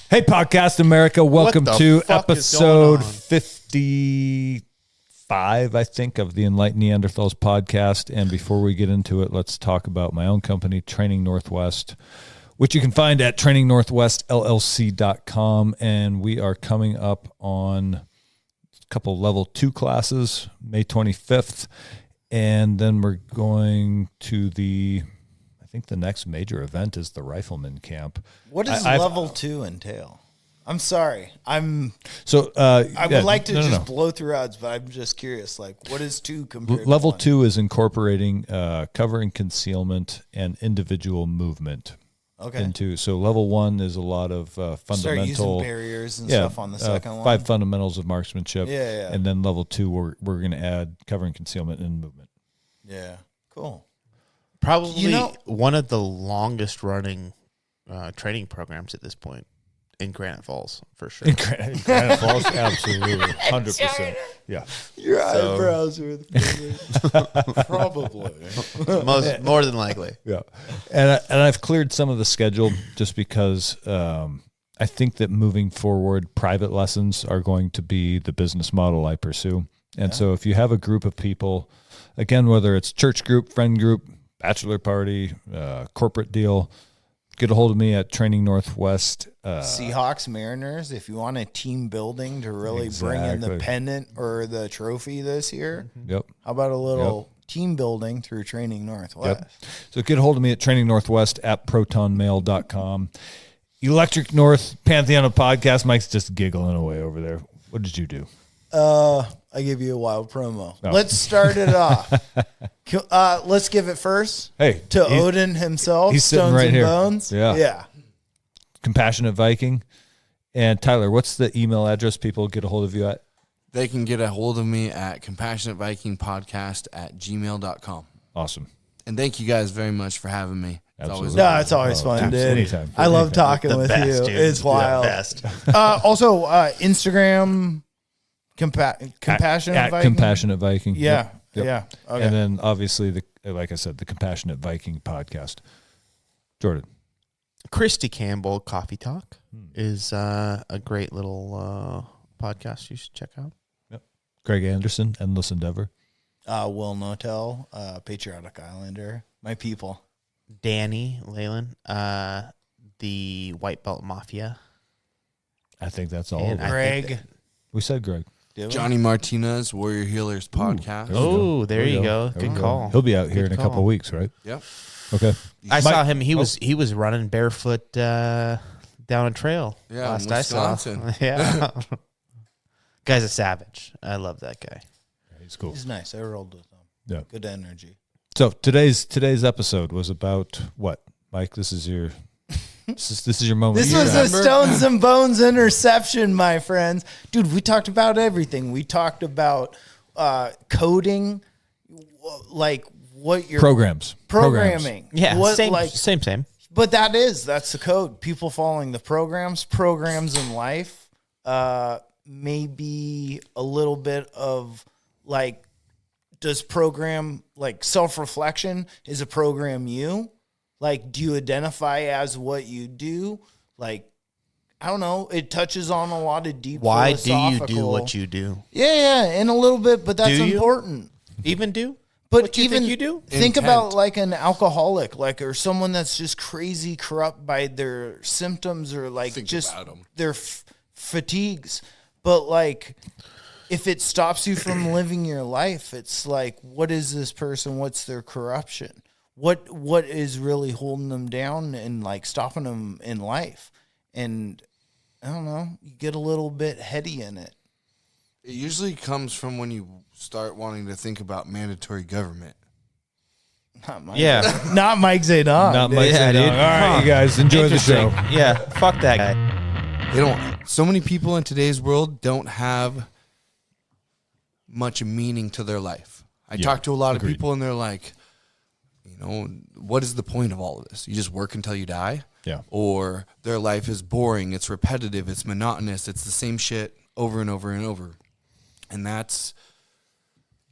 Hey, Podcast America. Welcome to fuck is episode going on? 55, I think, of the Enlightened Neanderthals podcast. And before we get into it, let's talk about my own company, Training Northwest, which you can find at trainingnorthwestllc.com. And we are coming up on a couple level 2 classes, May 25th. And then we're going to I think the next major event is the Rifleman Camp. What does level 2 entail? I'm sorry. I would like to blow through odds, but I'm just curious. Like, what is 2 compared level to 1? 2 is incorporating cover and concealment and individual movement. Okay. So level 1 is a lot of fundamental. Start using barriers and stuff on the second one. 5 fundamentals of marksmanship. Yeah. And then level 2, we're going to add cover and concealment and movement. Yeah. Cool. Probably one of the longest running training programs at this point in Granite Falls, for sure. In Granite Falls, absolutely, 100%. Yeah, your eyebrows are the probably more than likely. Yeah, and I've cleared some of the schedule just because I think that moving forward, private lessons are going to be the business model I pursue. And so, if you have a group of people, again, whether it's church group, friend group, bachelor party, corporate deal, get a hold of me at Training Northwest. Seahawks, Mariners, if you want a team building to really bring in the pennant or the trophy this year, Yep. How about a little team building through Training Northwest? Yep. So get a hold of me at Training Northwest at protonmail.com. Electric North Pantheon of Podcast. Mike's just giggling away over there. What did you do? I give you a wild promo. Oh. Let's start it off. Let's give it first to Odin himself. He's Stones sitting right and here. Bones. Yeah. Compassionate Viking. And Tyler, what's the email address people get a hold of you at? They can get a hold of me at compassionatevikingpodcast@gmail.com. Awesome. And thank you guys very much for having me. It's always fun, dude. Anytime. I love talking with you. Dude. It's wild. Also, Instagram, Compassionate Viking. Compassionate Viking. Yeah. Yep. Yeah. Okay. And then obviously, like I said, the Compassionate Viking podcast. Jordan. Christy Campbell Coffee Talk is a great little podcast you should check out. Yep. Greg Anderson, Endless Endeavor. Will Notel, Patriotic Islander, my people. Danny Leyland, the White Belt Mafia. I think that's all. And Greg. We said Greg. Johnny Martinez, Warrior Healers podcast. There you go. Good call. He'll be out here in a couple of weeks, right? Yep. Okay. I saw him. He was running barefoot down a trail. Yeah, last Wisconsin. I saw. Yeah. Guy's a savage. I love that guy. He's cool. He's nice. I rolled with him. Yeah. Good energy. So today's episode was about what, Mike? This is your moment. This was a Stones and Bones interception, my friends. Dude, we talked about everything. We talked about coding, like what your programming. Yeah, what, same. But that's the code. People following the programs in life, maybe a little bit of like, does program like self-reflection is a program you? Like, do you identify as what you do? Like, I don't know. It touches on a lot of deep Why do you philosophical. do what you do? Yeah, in a little bit, but that's important. Even do? But what you even think you do? Think about like an alcoholic, like, or someone that's just crazy corrupt by their symptoms or like their fatigues. But like, if it stops you from living your life, it's like, what is this person? What's their corruption? What is really holding them down and like stopping them in life? And I don't know, you get a little bit heady in it. It usually comes from when you start wanting to think about mandatory government. Not Mike Zadon. Not Mike Zadon. All right, you guys, enjoy the show. Yeah, fuck that guy. So many people in today's world don't have much meaning to their life. I talk to a lot of people and they're like, what is the point of all of this? You just work until you die? Yeah. Or their life is boring, it's repetitive, it's monotonous, it's the same shit over and over and over. And that's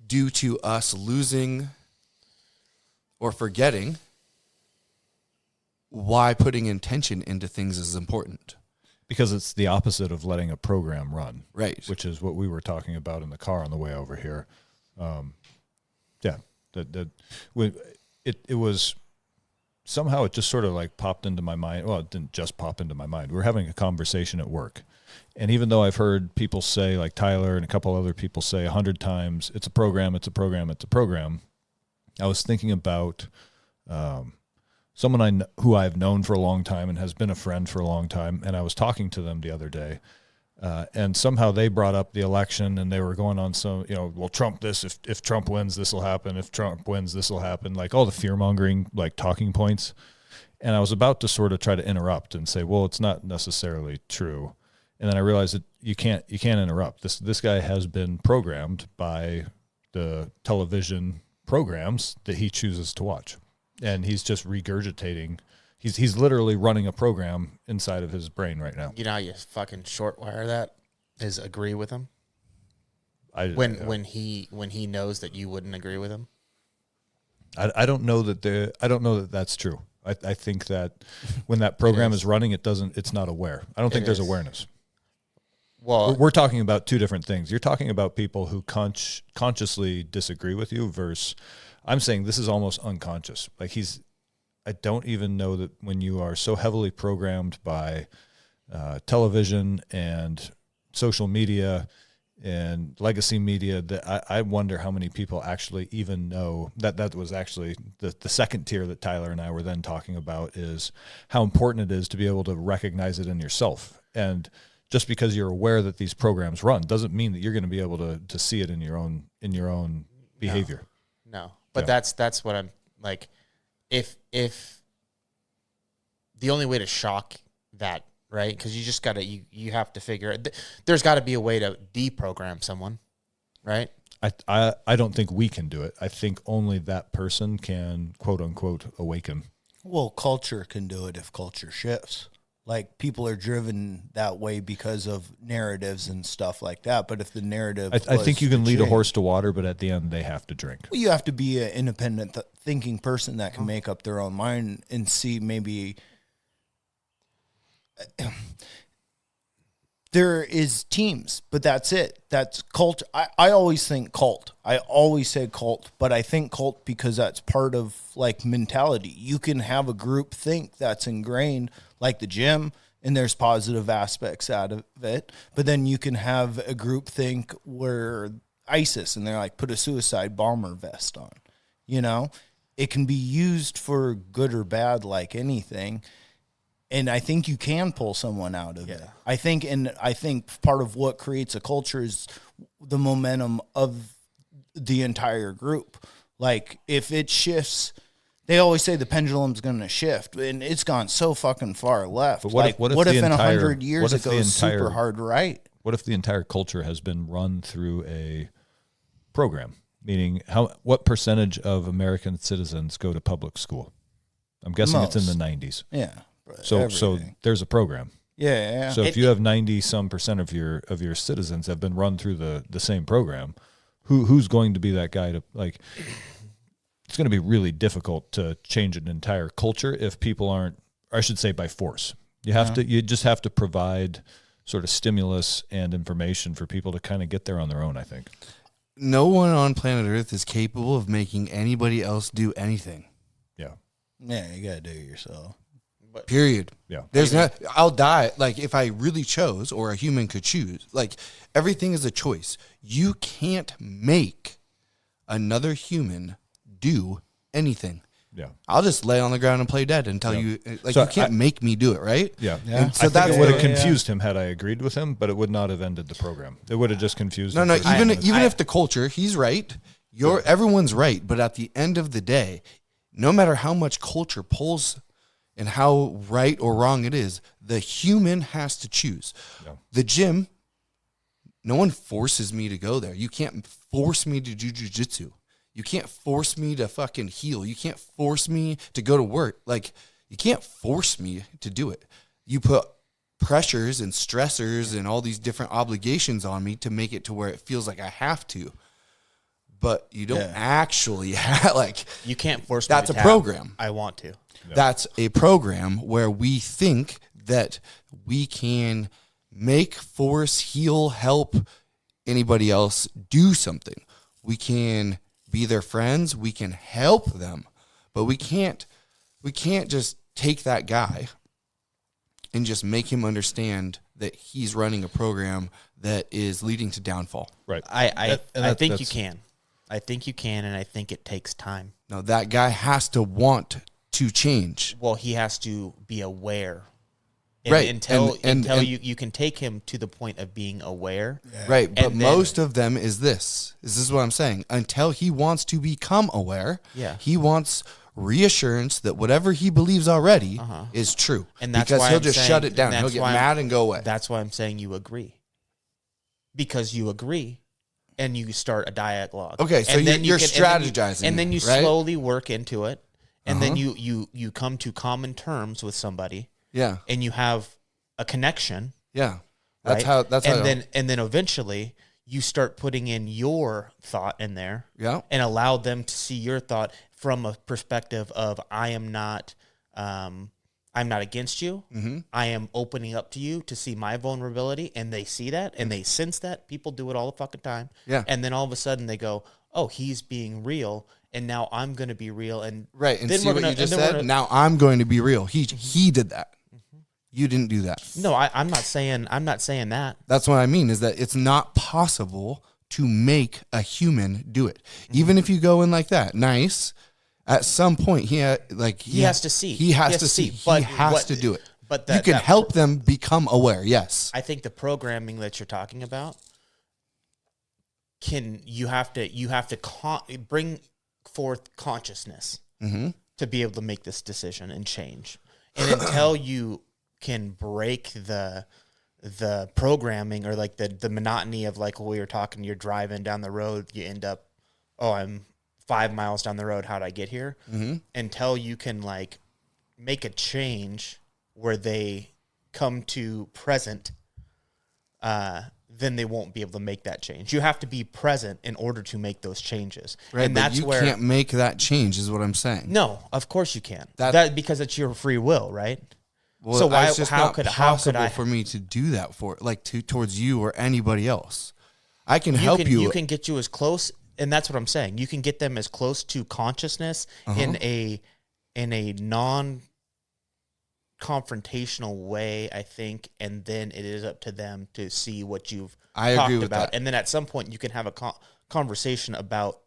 due to us losing or forgetting why putting intention into things is important. Because it's the opposite of letting a program run. Right. Which is what we were talking about in the car on the way over here. It was somehow it just sort of like popped into my mind. Well, it didn't just pop into my mind. We were having a conversation at work. And even though I've heard people say, like Tyler and a couple other people say 100 times, it's a program, it's a program, it's a program, I was thinking about someone who I've known for a long time and has been a friend for a long time, and I was talking to them the other day, and somehow they brought up the election, and they were going on some, well, Trump this, if Trump wins, this will happen, if Trump wins, this will happen, like all the fear-mongering, like talking points, and I was about to sort of try to interrupt and say, well, it's not necessarily true, and then I realized that you can't interrupt. This guy has been programmed by the television programs that he chooses to watch. And he's just regurgitating. He's literally running a program inside of his brain right now. You know how you fucking short wire that is agree with him? When he knows that you wouldn't agree with him? I don't know that that's true. I think that when that program is running, it's not aware. I don't think there's awareness. Well, we're talking about two different things. You're talking about people who consciously disagree with you versus I'm saying this is almost unconscious. Like I don't even know that when you are so heavily programmed by television and social media and legacy media that I wonder how many people actually even know that was actually the second tier that Tyler and I were then talking about is how important it is to be able to recognize it in yourself. And just because you're aware that these programs run doesn't mean that you're going to be able to see it in your own behavior. No. But that's what I'm like. If the only way to shock that, right? Because you just gotta you have to figure it. There's got to be a way to deprogram someone, right? I don't think we can do it. I think only that person can quote unquote awaken. Well, culture can do it if culture shifts. Like people are driven that way because of narratives and stuff like that. But if the narrative, I think you can lead a horse to water, but at the end they have to drink. Well, you have to be an independent thinking person that can make up their own mind and see maybe there is teams, but that's it. That's cult. I always think cult. I always say cult, but I think cult because that's part of like mentality. You can have a group think that's ingrained like the gym, and there's positive aspects out of it. But then you can have a group think where ISIS, and they're like, put a suicide bomber vest on. It can be used for good or bad like anything. And I think you can pull someone out of it. I think part of what creates a culture is the momentum of the entire group. Like if it shifts, they always say the pendulum's going to shift, and it's gone so fucking far left. But what if in 100 years it goes super hard right? What if the entire culture has been run through a program? Meaning, what percentage of American citizens go to public school? I'm guessing it's in the 90s. Yeah. So there's a program. Yeah. So if you have 90% of your citizens have been run through the same program, who's going to be that guy to like? It's going to be really difficult to change an entire culture if people aren't, or I should say, by force. You just have to provide sort of stimulus and information for people to kind of get there on their own. I think no one on planet Earth is capable of making anybody else do anything. Yeah. Yeah, you got to do it yourself. Period. Yeah. There's not. I'll die. Like if I really chose, or a human could choose. Like everything is a choice. You can't make another human do anything. Yeah. I'll just lay on the ground and play dead until you like. So you can't make me do it, right? Yeah. And so I think it would have confused him had I agreed with him, but it would not have ended the program. It would have just confused him. No. Even if the culture, he's right. Everyone's right. But at the end of the day, no matter how much culture pulls and how right or wrong it is, the human has to choose. Yeah. The gym, no one forces me to go there. You can't force me to do jujitsu. You can't force me to fucking heal. You can't force me to go to work. Like, you can't force me to do it. You put pressures and stressors and all these different obligations on me to make it to where it feels like I have to. but you don't actually have, like, You can't force me that's to a tap. program. I want to. That's a program where we think that we can make, force, heal, help anybody else do something. We can be their friends. We can help them, but we can't just take that guy and just make him understand that he's running a program that is leading to downfall. Right. I think you can. I think you can, and I think it takes time. No, that guy has to want to change. Well, he has to be aware. Right. Until And you can take him to the point of being aware. Right. But And most of them is this. This is what I'm saying. Until he wants to become aware, he wants reassurance that whatever he believes already is true. And that's because why he'll I'm just saying- shut it down. and He'll that's get why mad and go away. That's why I'm saying you agree. Because you agree, and you start a dialogue. Okay, so and then you're can- strategizing, and then you right? slowly work into it, and then you come to common terms with somebody, Yeah. and you have a connection. Yeah. That's right? how that's how and then eventually you start putting in your thought in there, and allow them to see your thought from a perspective of I'm not against you. Mm-hmm. I am opening up to you to see my vulnerability, and they see that and they sense that. People do it all the fucking time. Yeah. And then all of a sudden they go, "Oh, he's being real, and now I'm going to be real." And right. And then see what you just said? Now I'm going to be real. He did that. You didn't do that. No, I'm not saying that. That's what I mean, is that it's not possible to make a human do it. Even if you go in like that, nice. At some point, he has to see. He has to see. He has to do it. But you can help them become aware. Yes, I think the programming that you're talking about you have to bring forth consciousness to be able to make this decision and change. And until you can break the programming or like the monotony of like we were talking, you're driving down the road, you end up, I'm 5 miles down the road. How'd I get here? Mm-hmm. Until you can like make a change where they come to present, then they won't be able to make that change. You have to be present in order to make those changes. Right, and but that's you where can't make that change is what I'm saying. No, of course you can. That because it's your free will, right? Well, so why? It's just not possible for me to do that towards you or anybody else. I can help you. You can get you as close, and that's what I'm saying. You can get them as close to consciousness in a non-confrontational way, I think, and then it is up to them to see what you've talked about. And then at some point, you can have a conversation about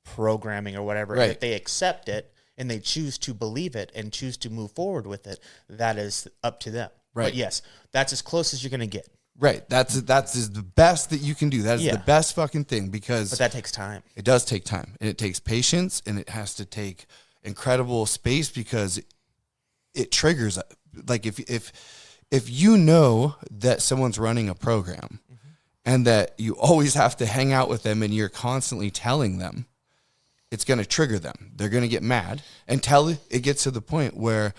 programming or whatever. Right. And if they accept it and they choose to believe it and choose to move forward with it, that is up to them. Right. But yes, that's as close as you're going to get. Right. That's the best that you can do. That is the best fucking thing because... But that takes time. It does take time. And it takes patience and it has to take incredible space because it triggers... Like if you know that someone's running a program and that you always have to hang out with them and you're constantly telling them, it's going to trigger them. They're going to get mad until it gets to the point where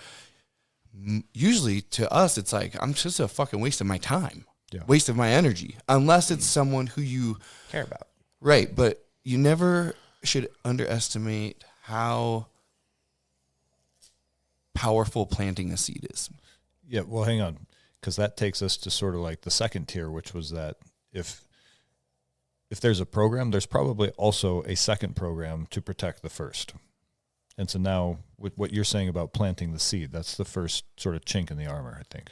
usually to us, it's like, I'm just a fucking waste of my time, waste of my energy, unless it's someone who you care about. Right. But you never should underestimate how powerful planting a seed is. Yeah. Well, hang on. Because that takes us to sort of like the second tier, which was that if there's a program, there's probably also a second program to protect the first. And so now with what you're saying about planting the seed, that's the first sort of chink in the armor, I think.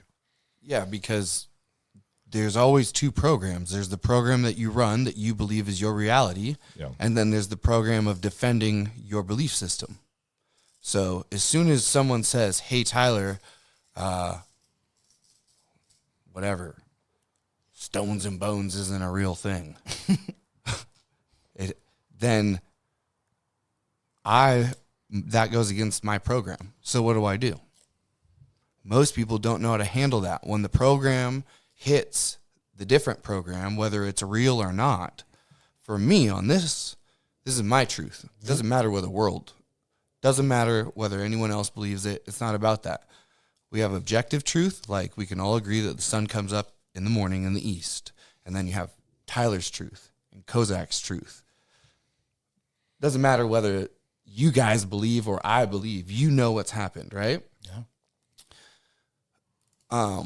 Yeah, because there's always two programs. There's the program that you run that you believe is your reality. Yeah. And then there's the program of defending your belief system. So as soon as someone says, hey, Tyler, whatever, stones and bones isn't a real thing, then that goes against my program. So what do? Most people don't know how to handle that. When the program hits the different program, whether it's real or not, for me on this is my truth. It doesn't matter whether doesn't matter whether anyone else believes it. It's not about that. We have objective truth, like we can all agree that the sun comes up in the morning in the east. And then you have Tyler's truth and Kozak's truth. Doesn't matter whether you guys believe or I believe, you know what's happened, right? Yeah.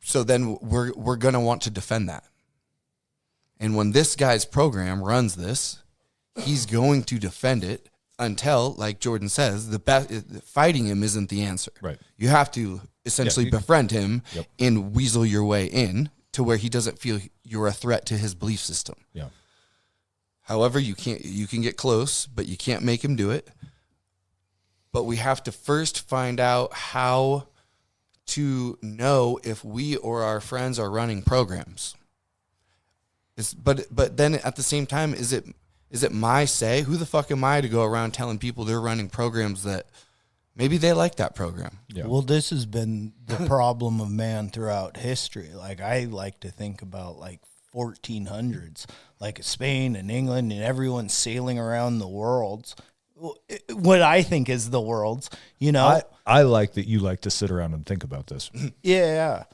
So then we're going to want to defend that. And when this guy's program runs this, he's going to defend it until, like Jordan says, fighting him isn't the answer. Right. You have to essentially befriend him and weasel your way in to where he doesn't feel you're a threat to his belief system. Yeah. However, you can get close, but you can't make him do it. But we have to first find out how to know if we or our friends are running programs. But then at the same time, is it my say? Who the fuck am I to go around telling people they're running programs that maybe they like that program? Yeah. Well, this has been the problem of man throughout history. Like, I like to think about like 1400s, like Spain and England and everyone sailing around the world. What I think is the world's, you know. I like that you like to sit around and think about this. Yeah.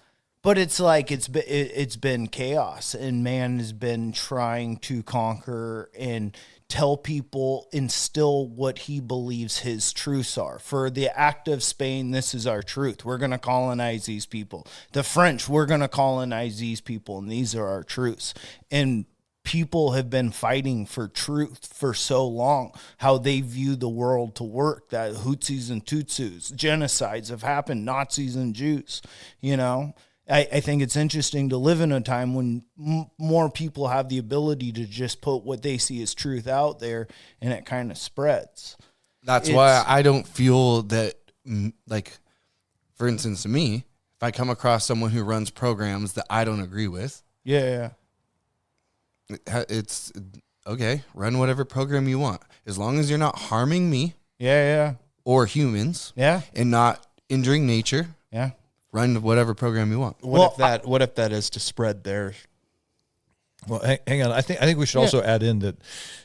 But it's like it's been chaos, and man has been trying to conquer and tell people, instill what he believes his truths are. For the act of Spain, this is our truth. We're going to colonize these people. The French, we're going to colonize these people, and these are our truths. And people have been fighting for truth for so long, how they view the world to work, that Hutsis and Tutsis, genocides have happened, Nazis and Jews, you know. I think it's interesting to live in a time when more people have the ability to just put what they see as truth out there, and it kind of spreads. That's why I don't feel that, like, for instance, to me, if I come across someone who runs programs that I don't agree with, it's okay, run whatever program you want. As long as you're not harming me or humans and not injuring nature. Run whatever program you want. What if that is to spread their? Well, hang on. I think we should also add in that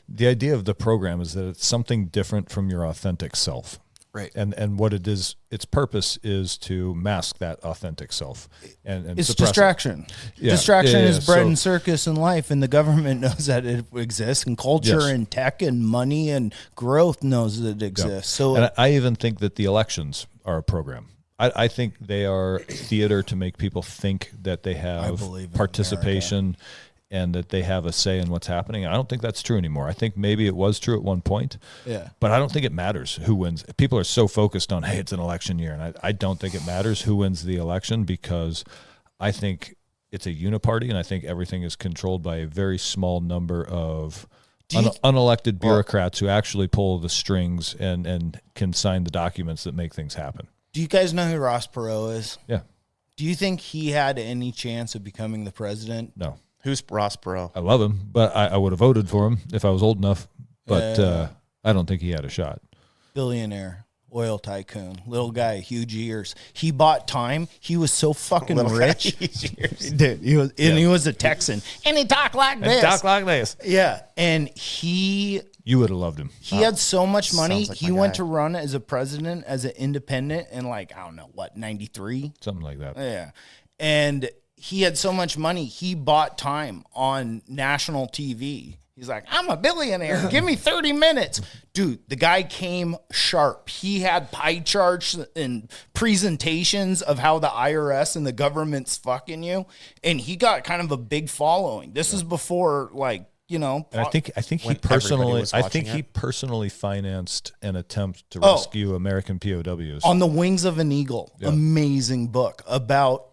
the idea of the program is that it's something different from your authentic self. Right. And what it is, its purpose is to mask that authentic self. And it's distraction. Yeah. Distraction is bread and circus in life, and the government knows that it exists, and culture and tech and money and growth knows that it exists. So and I even think that the elections are a program. I think they are theater to make people think that they have participation and that they have a say in what's happening. I don't think that's true anymore. I think maybe it was true at one point, but I don't think it matters who wins. People are so focused on, hey, it's an election year, and I don't think it matters who wins the election, because I think it's a uniparty, and I think everything is controlled by a very small number of unelected bureaucrats who actually pull the strings and can sign the documents that make things happen. Do you guys know who Ross Perot is? Yeah. Do you think he had any chance of becoming the president? No. Who's Ross Perot? I love him, but I would have voted for him if I was old enough. But I don't think he had a shot. Billionaire, oil tycoon, little guy, huge ears. He bought time. He was so fucking rich. Dude, he was a Texan. And he talked like this. Yeah. And you would have loved him. He had so much money. He went to run as a president, as an independent in 93? Something like that. Yeah. And he had so much money. He bought time on national TV. He's like, I'm a billionaire. Give me 30 minutes. Dude, the guy came sharp. He had pie charts and presentations of how the IRS and the government's fucking you. And he got kind of a big following. This is before, and I think he personally financed an attempt to rescue American POWs. On the Wings of an Eagle, amazing book about,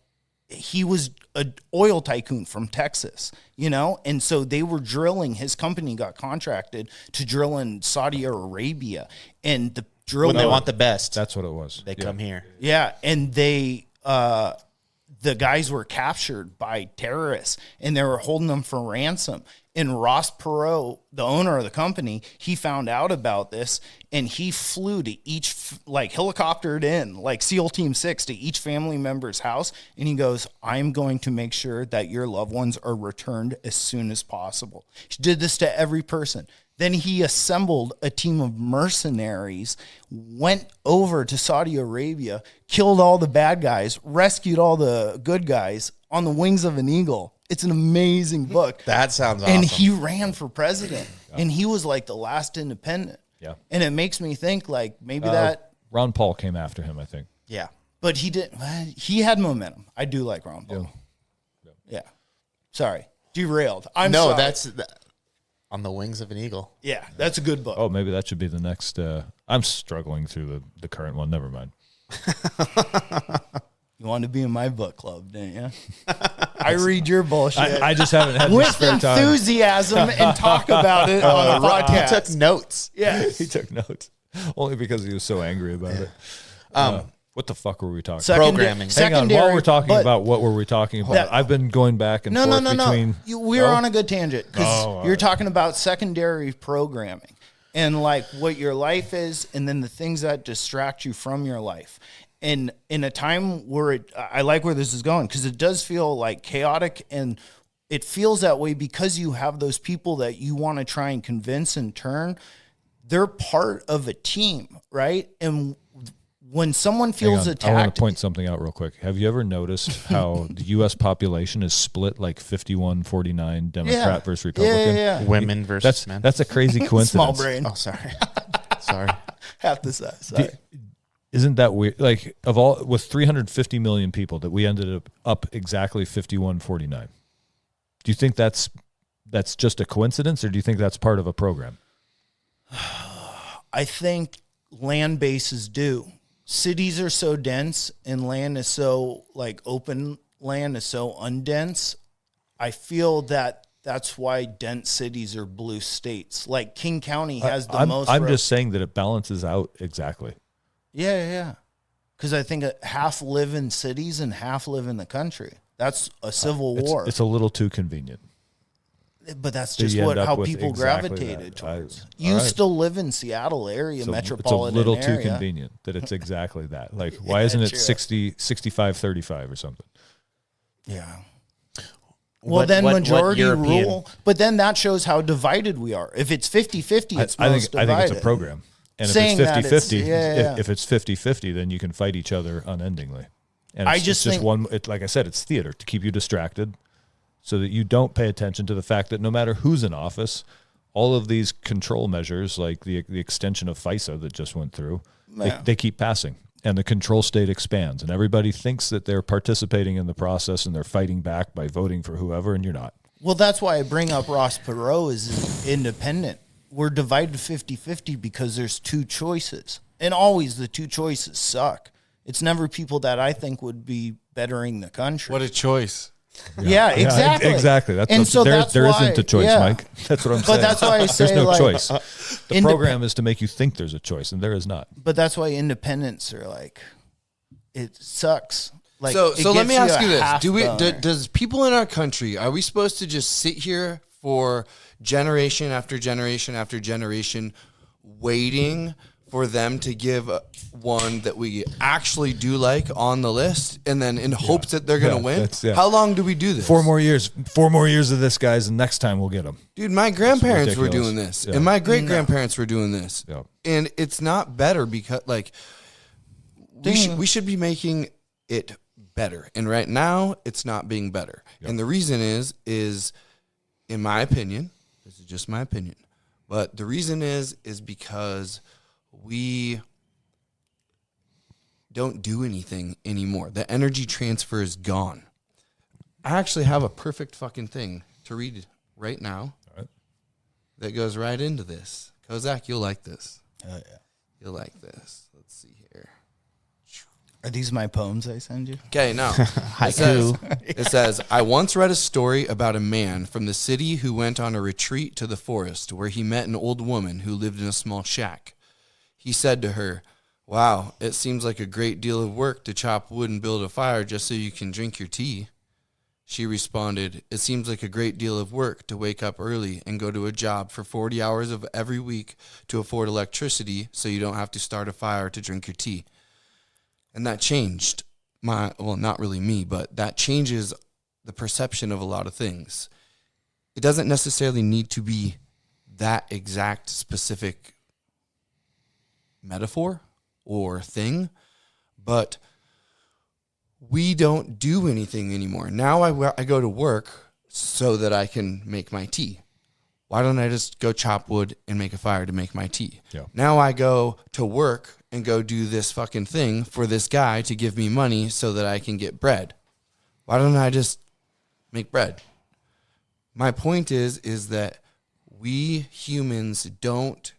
he was an oil tycoon from Texas, and so they were drilling. His company got contracted to drill in Saudi Arabia, and the drill. When they want the best, that's what it was. They come here. Yeah, and they. The guys were captured by terrorists, and they were holding them for ransom. And Ross Perot, the owner of the company, he found out about this, and he flew to each, helicoptered in, SEAL Team 6, to each family member's house. And he goes, I'm going to make sure that your loved ones are returned as soon as possible. He did this to every person. Then he assembled a team of mercenaries, went over to Saudi Arabia, killed all the bad guys, rescued all the good guys on the Wings of an Eagle. It's an amazing book. That sounds awesome. And he ran for president, and he was like the last independent. Yeah. And it makes me think like maybe that. Ron Paul came after him, I think. Yeah. But he didn't. He had momentum. I do like Ron Paul. Yeah. Sorry. Derailed. I'm sorry. That's On the Wings of an Eagle. Yeah, that's a good book. Oh, maybe that should be the next. I'm struggling through the current one. Never mind. You wanted to be in my book club, didn't you? I read your bullshit. I just haven't had the with spare time. enthusiasm and talk about it on the podcast. He took notes. Yes. He took notes only because he was so angry about it. What the fuck were we talking about? Programming. Hang on, while we're talking about what were we talking about? That- I've been going back and forth between. We were on a good tangent because all you're right. talking about secondary programming and like what your life is, and then the things that distract you from your life. And in a time where I like where this is going because it does feel like chaotic, and it feels that way because you have those people that you want to try and convince and turn. They're part of a team, right? And when someone feels attacked, I want to point something out real quick. Have you ever noticed how the U.S. population is split like 51-49 Democrat versus Republican? Yeah. Women versus men. That's a crazy coincidence. Small brain. Oh, sorry. Sorry. Half the size. Sorry. Isn't that weird? Like with 350 million people, that we ended up exactly 51-49. Do you think that's just a coincidence, or do you think that's part of a program? I think land bases do. Cities are so dense and land is so like open land is so undense. I feel that that's why dense cities are blue states. Like King County has the most. I'm just saying that it balances out exactly. Yeah. Because I think half live in cities and half live in the country. That's a civil war. It's a little too convenient. But that's So just you end up how with people exactly gravitated that. towards. All You right. still live in Seattle area, metropolitan It's a little area. too convenient that it's exactly that. Like, why isn't it true. 65-35 or something? Yeah. Well, then majority rule. But then that shows how divided we are. If it's 50-50, it's I most think divided. it's a program. And Saying if that it's 50-50, it's- yeah. if it's 50-50, then you can fight each other unendingly. And I it's just just think- one. Like I said, it's theater to keep you distracted, so that you don't pay attention to the fact that no matter who's in office, all of these control measures, like the extension of FISA that just went through, they keep passing, and the control state expands, and everybody thinks that they're participating in the process and they're fighting back by voting for whoever, and you're not. Well, that's why I bring up Ross Perot as independent. We're divided 50-50 because there's two choices. And always the two choices suck. It's never people that I think would be bettering the country. What a choice. Yeah, exactly. Exactly. There that's isn't why- a choice, yeah. Mike. That's what I'm saying. But that's why I say there's no like, choice. The indep- program is to make you think there's a choice, and there is not. But that's why independents are like, it sucks. Like, So it let me gets ask a you this: half boner. does people in our country, are we supposed to just sit here for generation after generation after generation, waiting for them to give one that we actually do like on the list, and then in hopes that they're going to win? How long do we do this? 4 more years. 4 more years of this, guys, and next time we'll get them. Dude, my grandparents were ridiculous. doing this, Yeah. and my great grandparents were doing this, Yeah. and it's not better because like we should be making it better, and right now it's not being better, and the reason is in my opinion, this is just my opinion, but the reason is because we don't do anything anymore. The energy transfer is gone. I actually have a perfect fucking thing to read right now. All right. That goes right into this. Kozak, you'll like this. Oh, yeah. You'll like this. Let's see here. Are these my poems I send you? Okay, now it says, I once read a story about a man from the city who went on a retreat to the forest where he met an old woman who lived in a small shack. He said to her, wow, it seems like a great deal of work to chop wood and build a fire just so you can drink your tea. She responded, it seems like a great deal of work to wake up early and go to a job for 40 hours of every week to afford electricity so you don't have to start a fire to drink your tea. And that changed not really me, but that changes the perception of a lot of things. It doesn't necessarily need to be that exact specific metaphor or thing, but we don't do anything anymore. Now I go to work so that I can make my tea. Why don't I just go chop wood and make a fire to make my tea? Yeah. Now I go to work and go do this fucking thing for this guy to give me money so that I can get bread. Why don't I just make bread? My point is that we humans don't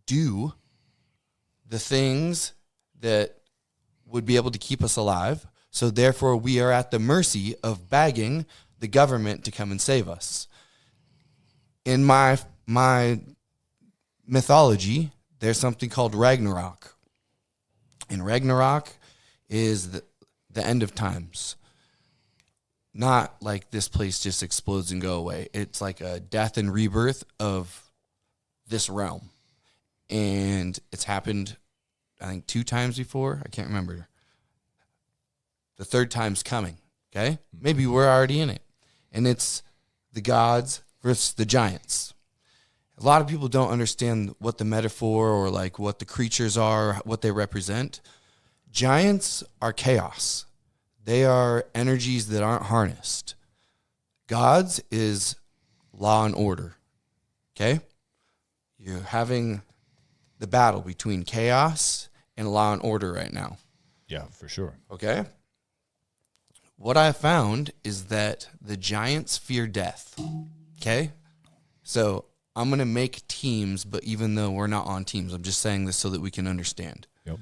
do the things that would be able to keep us alive. So therefore we are at the mercy of begging the government to come and save us. In my mythology, there's something called Ragnarok. And Ragnarok is the end of times. Not like this place just explodes and go away. It's like a death and rebirth of this realm. And it's happened, I think, 2 times before. I can't remember. The 3rd time's coming, okay? Maybe we're already in it. And it's the gods versus the giants. A lot of people don't understand what the metaphor or like what the creatures are, what they represent. Giants are chaos. They are energies that aren't harnessed. Gods is law and order, okay? You're having the battle between chaos and law and order right now. Yeah, for sure. Okay? What I found is that the giants fear death. Okay? So I'm going to make teams, but even though we're not on teams, I'm just saying this so that we can understand. Yep.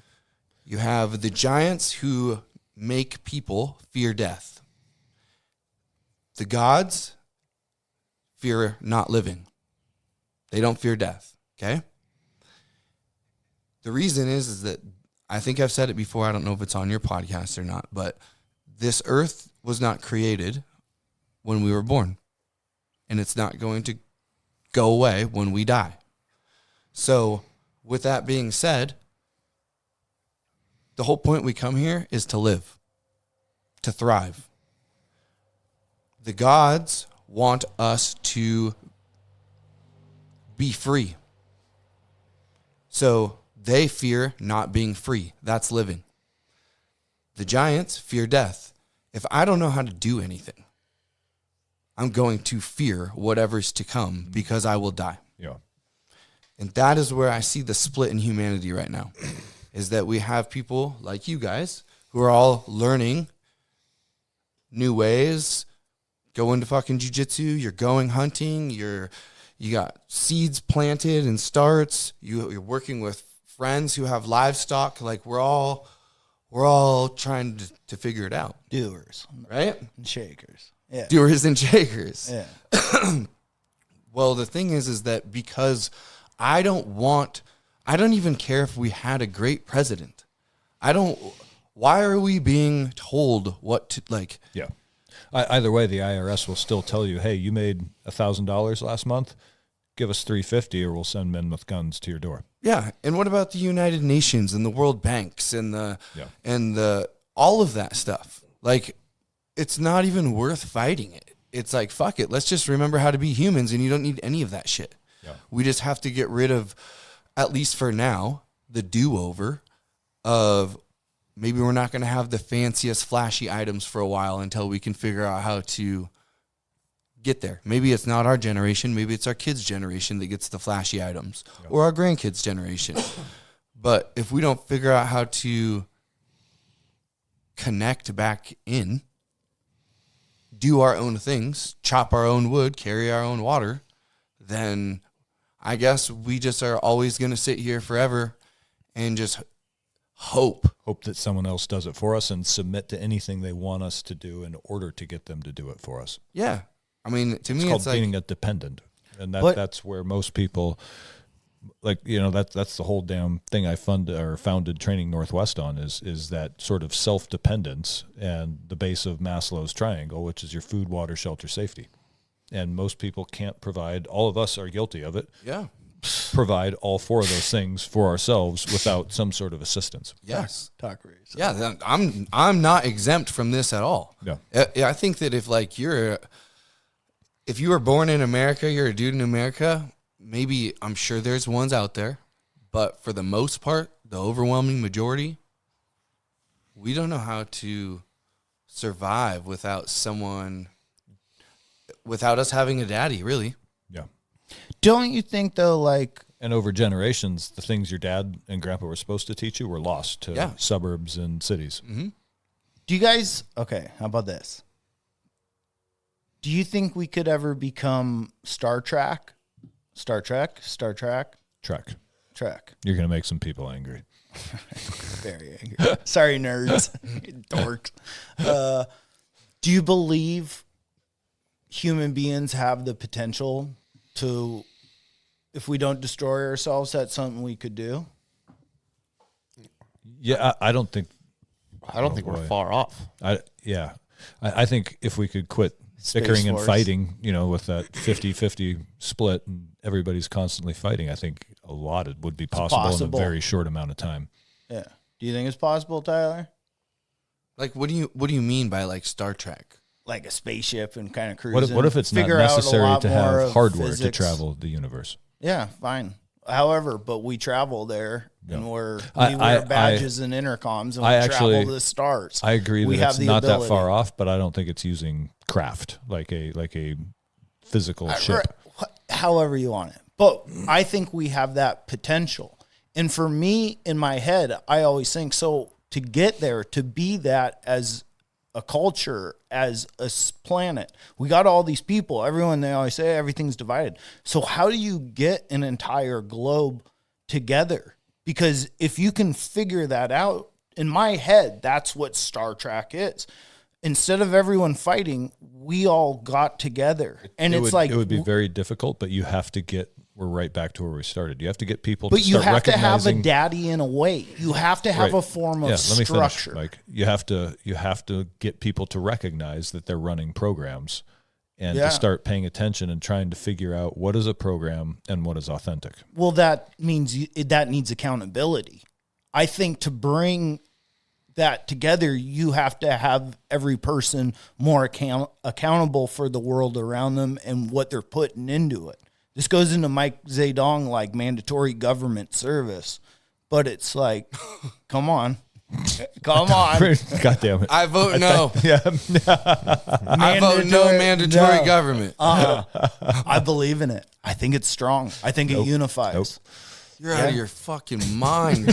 You have the giants who make people fear death. The gods fear not living. They don't fear death. Okay? The reason is that I think I've said it before. I don't know if it's on your podcast or not, but this earth was not created when we were born, and it's not going to go away when we die. So with that being said, the whole point we come here is to live, to thrive. The gods want us to be free. So they fear not being free. That's living. The giants fear death. If I don't know how to do anything, I'm going to fear whatever's to come because I will die. Yeah. And that is where I see the split in humanity right now, is that we have people like you guys who are all learning new ways, go into fucking jujitsu, you're going hunting, you got seeds planted and starts, you're working with friends who have livestock. Like we're all trying to figure it out. Doers. Right? And shakers. Yeah. Doers and shakers. Yeah. Well, the thing is that because I don't even care if we had a great president. Why are we being told what to like? Yeah. Either way, the IRS will still tell you, hey, you made $1,000 last month. Give us $350 or we'll send men with guns to your door. Yeah. And what about the United Nations and the World Banks and the all of that stuff? Like, it's not even worth fighting it. It's like, fuck it. Let's just remember how to be humans, and you don't need any of that shit. Yeah. We just have to get rid of, at least for now, the do-over of maybe we're not going to have the fanciest flashy items for a while until we can figure out how to get there. Maybe it's not our generation. Maybe it's our kids' generation that gets the flashy items, or our grandkids' generation. But if we don't figure out how to connect back in, do our own things, chop our own wood, carry our own water, then I guess we just are always going to sit here forever and just hope that someone else does it for us and submit to anything they want us to do in order to get them to do it for us. Yeah. I mean, to me, it's called it's like being a dependent. And that's where most people, like, you know, that's the whole damn thing I founded Training Northwest on is that sort of self-dependence and the base of Maslow's triangle, which is your food, water, shelter, safety. And most people can't provide, all of us are guilty of it. Yeah. Provide all 4 of those things for ourselves without some sort of assistance. Yes. Talk race. Yeah. I'm not exempt from this at all. Yeah. I think that if you were born in America, you're a dude in America, maybe I'm sure there's ones out there, but for the most part, the overwhelming majority, we don't know how to survive without someone without us having a daddy, really. Yeah. Don't you think though, like, And over generations, the things your dad and grandpa were supposed to teach you were lost to suburbs and cities. Mm-hmm. do you guys, okay, how about this? Do you think we could ever become Star Trek? Trek. You're going to make some people angry. Very angry. Sorry, nerds. Dorks. Do you believe human beings have the potential to, if we don't destroy ourselves, that's something we could do? Yeah, I don't think. I don't think we're far off. I think if we could quit bickering and fighting, with that 50-50 split and everybody's constantly fighting, I think a lot would be possible in a very short amount of time. Yeah. Do you think it's possible, Tyler? Like, what do you mean by like Star Trek? Like a spaceship and kind of cruising. What if it's not necessary to have hardware to travel the universe? Yeah, fine. However, but we travel there, and we wear badges and intercoms, and we travel to the stars. I agree that it's not that far off, but I don't think it's using craft like a physical ship. However you want it. But I think we have that potential. And for me, in my head, I always think, so to get there, to be that as a culture, as a planet, we got all these people. Everyone, they always say everything's divided. So how do you get an entire globe together? Because if you can figure that out, in my head, that's what Star Trek is. Instead of everyone fighting, we all got together. And it would be very difficult, but you have to we're right back to where we started. You have to get people but to start recognizing. But you have to have a daddy in a way. You have to have a form of structure. Let me finish, Mike. You have to get people to recognize that they're running programs and to start paying attention and trying to figure out what is a program and what is authentic. Well, that means that needs accountability. I think to bring that together, you have to have every person more accountable for the world around them and what they're putting into it. This goes into Mike Zedong, like mandatory government service, but it's like, come on. God damn it. I vote no. I vote no mandatory government. I believe in it. I think it's strong. I think it unifies. Nope. You're out of your fucking mind.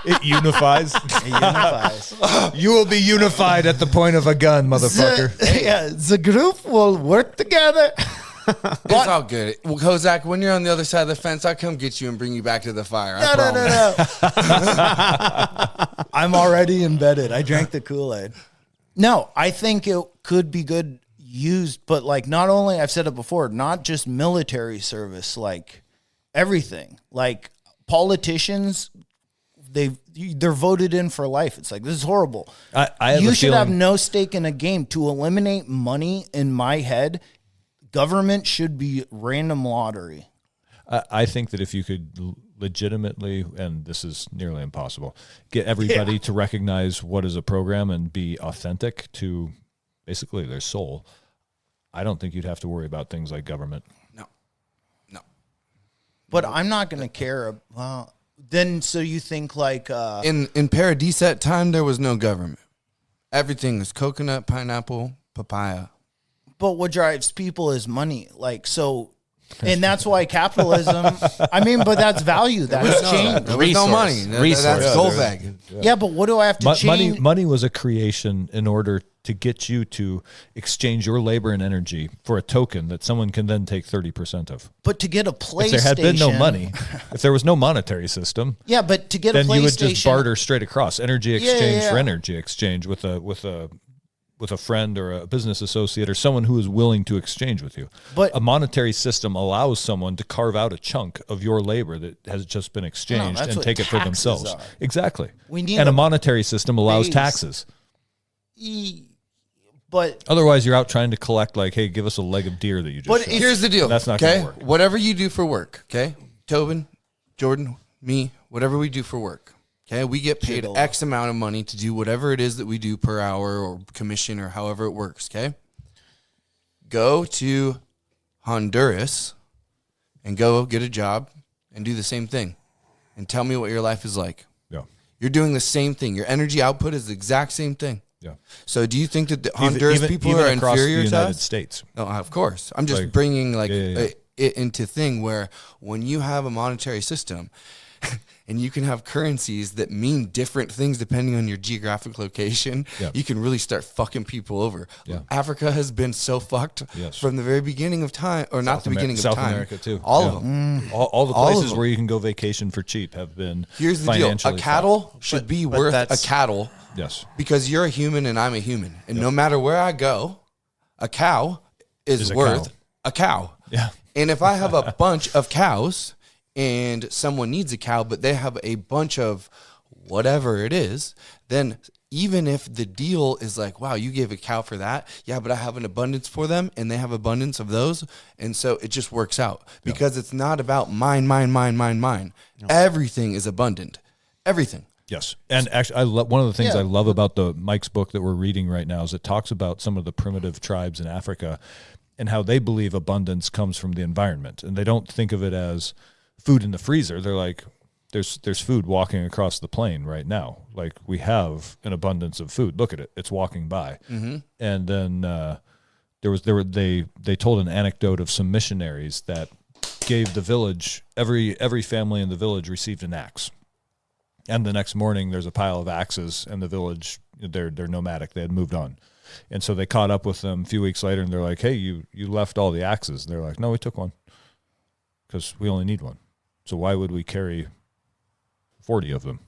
It unifies. It unifies. You will be unified at the point of a gun, motherfucker. The group will work together. It's all good. Well, Kozak, when you're on the other side of the fence, I'll come get you and bring you back to the fire. No. I'm already embedded. I drank the Kool-Aid. No, I think it could be good used, but like not only, I've said it before, not just military service, like everything. Like politicians, they're voted in for life. It's like, this is horrible. You should have no stake in a game. To eliminate money, in my head, government should be random lottery. I think that if you could legitimately, and this is nearly impossible, get everybody to recognize what is a program and be authentic to basically their soul, I don't think you'd have to worry about things like government. No. But I'm not going to care. Well, then, so you think like... In Paradise time, there was no government. Everything is coconut, pineapple, papaya. But what drives people is money. Like, so, and that's why capitalism, but that's value. That's change. There was no money. That's gold bag. Yeah, but what do I have to change? Money was a creation in order to get you to exchange your labor and energy for a token that someone can then take 30% of. But to get a PlayStation. If there had been no money, if there was no monetary system. Yeah, but to get a PlayStation. Then you would just barter straight across. Energy exchange for energy exchange with a friend or a business associate or someone who is willing to exchange with you. But a monetary system allows someone to carve out a chunk of your labor that has just been exchanged and take it for themselves. Exactly. And a monetary system allows taxes. But otherwise you're out trying to collect like, hey, give us a leg of deer that you just But here's the deal. That's not going to work. Whatever you do for work, okay? Tobin, Jordan, me, whatever we do for work. Okay, we get paid X amount of money to do whatever it is that we do per hour or commission or however it works, okay? Go to Honduras and go get a job and do the same thing and tell me what your life is like. Yeah. You're doing the same thing. Your energy output is the exact same thing. Yeah. So do you think that the Honduras people are across inferior the to United us? States? No, of course. I'm just Like, bringing it into thing where when you have a monetary system and you can have currencies that mean different things depending on your geographic location, you can really start fucking people over. Yeah. Africa has been so fucked from the very beginning of time, or not the beginning of time. South America too. All of them. All the places where you can go vacation for cheap have been. Here's the deal: a cattle should be worth a cattle. Yes. Because you're a human and I'm a human, and no matter where I go, a cow is worth a cow. Yeah. And if I have a bunch of cows and someone needs a cow, but they have a bunch of whatever it is, then even if the deal is like, wow, you gave a cow for that. Yeah, but I have an abundance for them and they have abundance of those. And so it just works out because it's not about mine. No. Everything is abundant. Everything. Yes. And actually, one of the things I love about the Mike's book that we're reading right now is it talks about some of the primitive tribes in Africa and how they believe abundance comes from the environment. And they don't think of it as food in the freezer. They're like, there's food walking across the plain right now. Like, we have an abundance of food. Look at it. It's walking by. Mm-hmm. And then they told an anecdote of some missionaries that gave the village, every family in the village received an axe. And the next morning there's a pile of axes and the village, they're nomadic. They had moved on. And so they caught up with them a few weeks later and they're like, hey, you left all the axes. And they're like, no, we took one because we only need one. So why would we carry 40 of them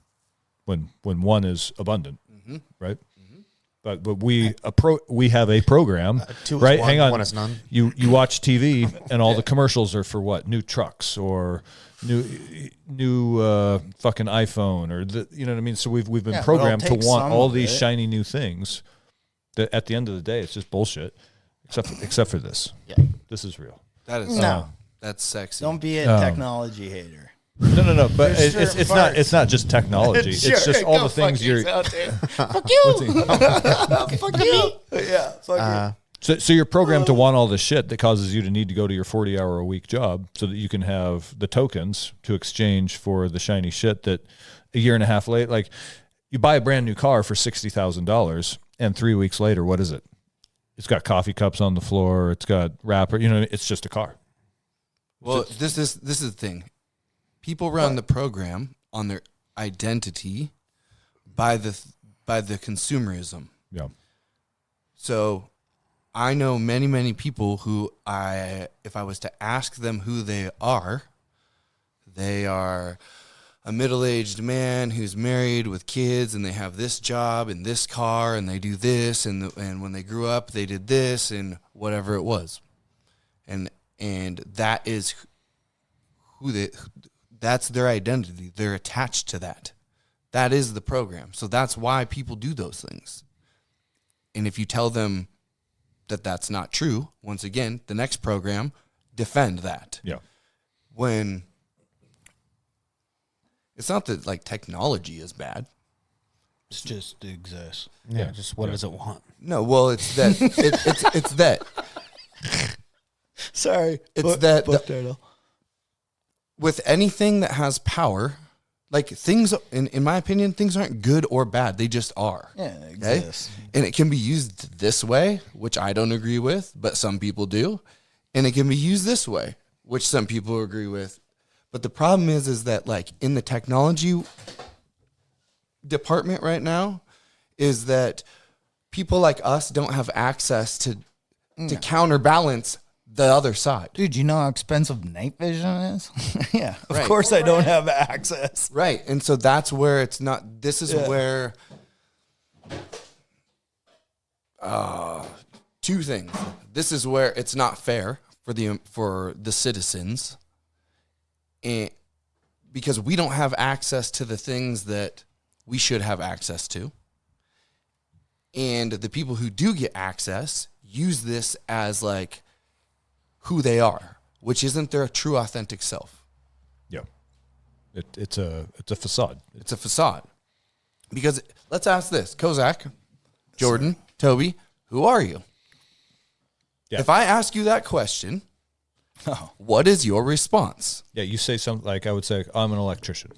when one is abundant, right? Mm-hmm. But we have a program, right? One, hang on, one is none. You watch TV and all the commercials are for what? New trucks or new fucking iPhone or you know what I mean? So we've been programmed to want all these shiny new things. That at the end of the day, it's just bullshit. Except for this. Yeah, this is real. That is that's sexy. Don't be a technology hater. No. But it's not just technology. It's just all the things you're. Fuck you. Fuck you. Yeah. Fuck you. So you're programmed to want all this shit that causes you to need to go to your 40-hour-a-week job so that you can have the tokens to exchange for the shiny shit that a year and a half late, like you buy a brand new car for $60,000 and 3 weeks later, what is it? It's got coffee cups on the floor. It's got wrapper. You know, it's just a car. Well, this is the thing. People run the program on their identity by the consumerism. Yeah. So I know many people who if I was to ask them who they are a middle-aged man who's married with kids and they have this job and this car and they do this and when they grew up they did this and whatever it was. And that is that's their identity. They're attached to that. That is the program. So that's why people do those things. And if you tell them that that's not true, once again, the next program, defend that. Yeah. When it's not that like technology is bad. It just exists. Yeah. Just what does it want? No, well, it's that it's that. Sorry, it's that. With anything that has power, like things, in my opinion, things aren't good or bad. They just are. Yeah, it exists. Okay? And it can be used this way, which I don't agree with, but some people do. And it can be used this way, which some people agree with. But the problem is that like in the technology department right now is that people like us don't have access to counterbalance the other side. Dude, you know how expensive night vision is? Yeah, of course I don't have access. Right, and so that's where it's not, this is where, two things. This is where it's not fair for the citizens, and because we don't have access to the things that we should have access to. And the people who do get access use this as like who they are, which isn't their true authentic self. Yeah. It's a facade. It's a facade. Because let's ask this, Kozak, Jordan, Toby, who are you? Yeah. If I ask you that question, what is your response? Yeah, you say something like, I would say, I'm an electrician.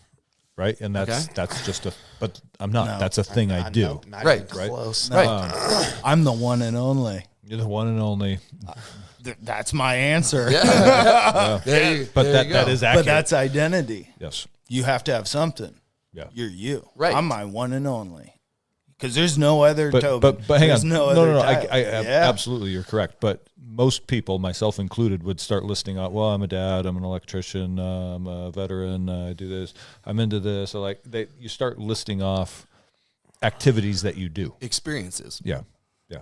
right? And that's just but I'm not. No. That's a thing I do. No, not Right. even close. Right. I'm the one and only. You're the one and only. That's my answer. But that is accurate. But that's identity. Yes. You have to have something. Yeah. You're you. Right. I'm my one and only. Because there's no other Tobin. But hang There's on. No, No, other no. Tyler. Yeah. Absolutely, you're correct. But most people, myself included, would start listing out. Well, I'm a dad. I'm an electrician. I'm a veteran. I do this. I'm into this. So you start listing off activities that you do. Experiences. Yeah. Yeah.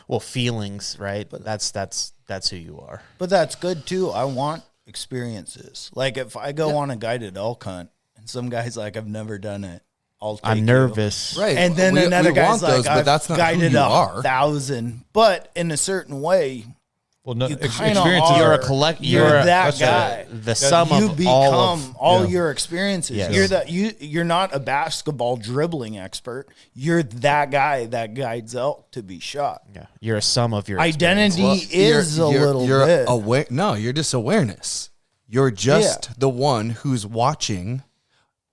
Well, feelings, right? But that's who you are. But that's good too. I want experiences. Like if I go on a guided elk hunt and some guy's like, I've never done it. I'm nervous. Right. And then another guy's like, but that's I've not who guided you are. 1,000. But in a certain way, Well, no, You experiences kinda are You're a collect. You're You're that a- guy. The sum you of become all of. your experiences. Yes. You're not a basketball dribbling expert. You're that guy that guides elk to be shot. Yeah, you're a sum of your Identity experience. is a little bit. aware. No, you're just awareness. You're just the one who's watching,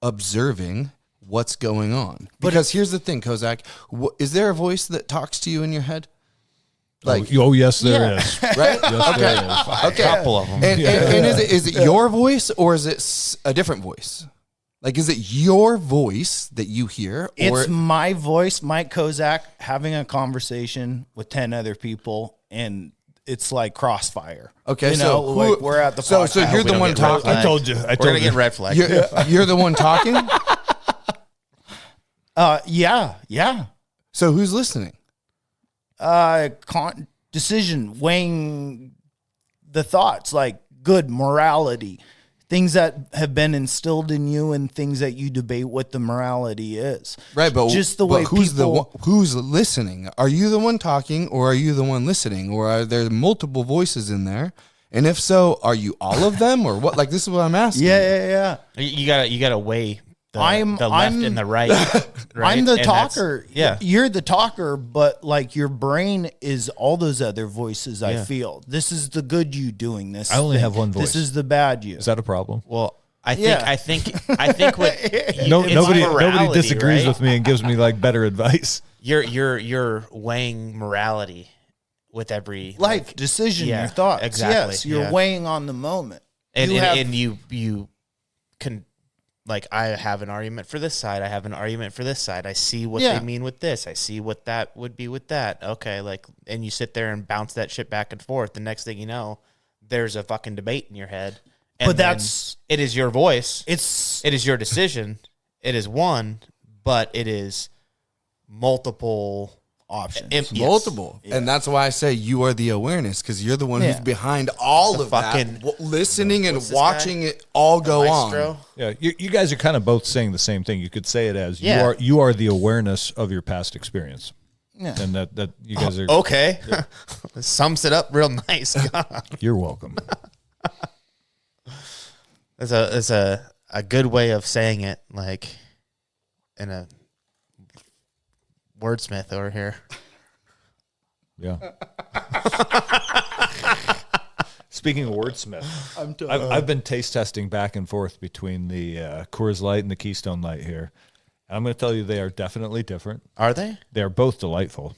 observing what's going on. Because here's the thing, Kozak. Is there a voice that talks to you in your head? Like, yes, there is. right? Yes, there is. A couple of them. And is it your voice or is it a different voice? Like, is it your voice that you hear? Or It's my voice, Mike Kozak, having a conversation with 10 other people, and it's like crossfire. okay, You know, like we're at the so podcast. you're the don't one get red talking. flagged. I told you. We're gonna get red flagged. You're the one talking. Yeah. So who's listening? Decision, weighing the thoughts, like good morality, things that have been instilled in you and things that you debate what the morality is. Right, but just the way who's people, who's listening? Are you the one talking, or are you the one listening, or are there multiple voices in there? And if so, are you all of them, or what? Like, this is what I'm asking. yeah. You gotta weigh the I'm- the left I'm- and the right. right? I'm the And that's- talker. Yeah. You're the talker, but like your brain is all those other voices I Yeah. feel. This is the good you doing this. I only thing. have one voice. This is the bad you. Is that a problem? Well, I Yeah. think what No, it's nobody morality, disagrees right? with me and gives me like better advice. You're weighing morality with every Life decision, yeah, your thoughts. exactly, Yes, you're yeah. weighing on the moment. and You have- you can, like, I have an argument for this side. I have an argument for this side. I see what Yeah. they mean with this. I see what that would be with that. Okay, like, and you sit there and bounce that shit back and forth. The next thing you know, there's a fucking debate in your head. And But then that's- it is your voice. It's It is your decision. It is one, but it is multiple options. Yes. Multiple. And that's why I say you are the awareness, because you're the one who's Yeah. behind all The of fucking- that, listening and What's this watching it all go Maestro. on. Yeah, you guys are kind of both saying the same thing. You could say it as Yeah. you are the awareness of your past experience, Yeah. and that you guys are. Okay. Sums it up real nice. You're welcome. It's a good way of saying it, like in a wordsmith over here. Yeah. Speaking of wordsmith, I've been taste testing back and forth between the Coors Light and the Keystone Light here. And I'm going to tell you they are definitely different. Are they? They are both delightful.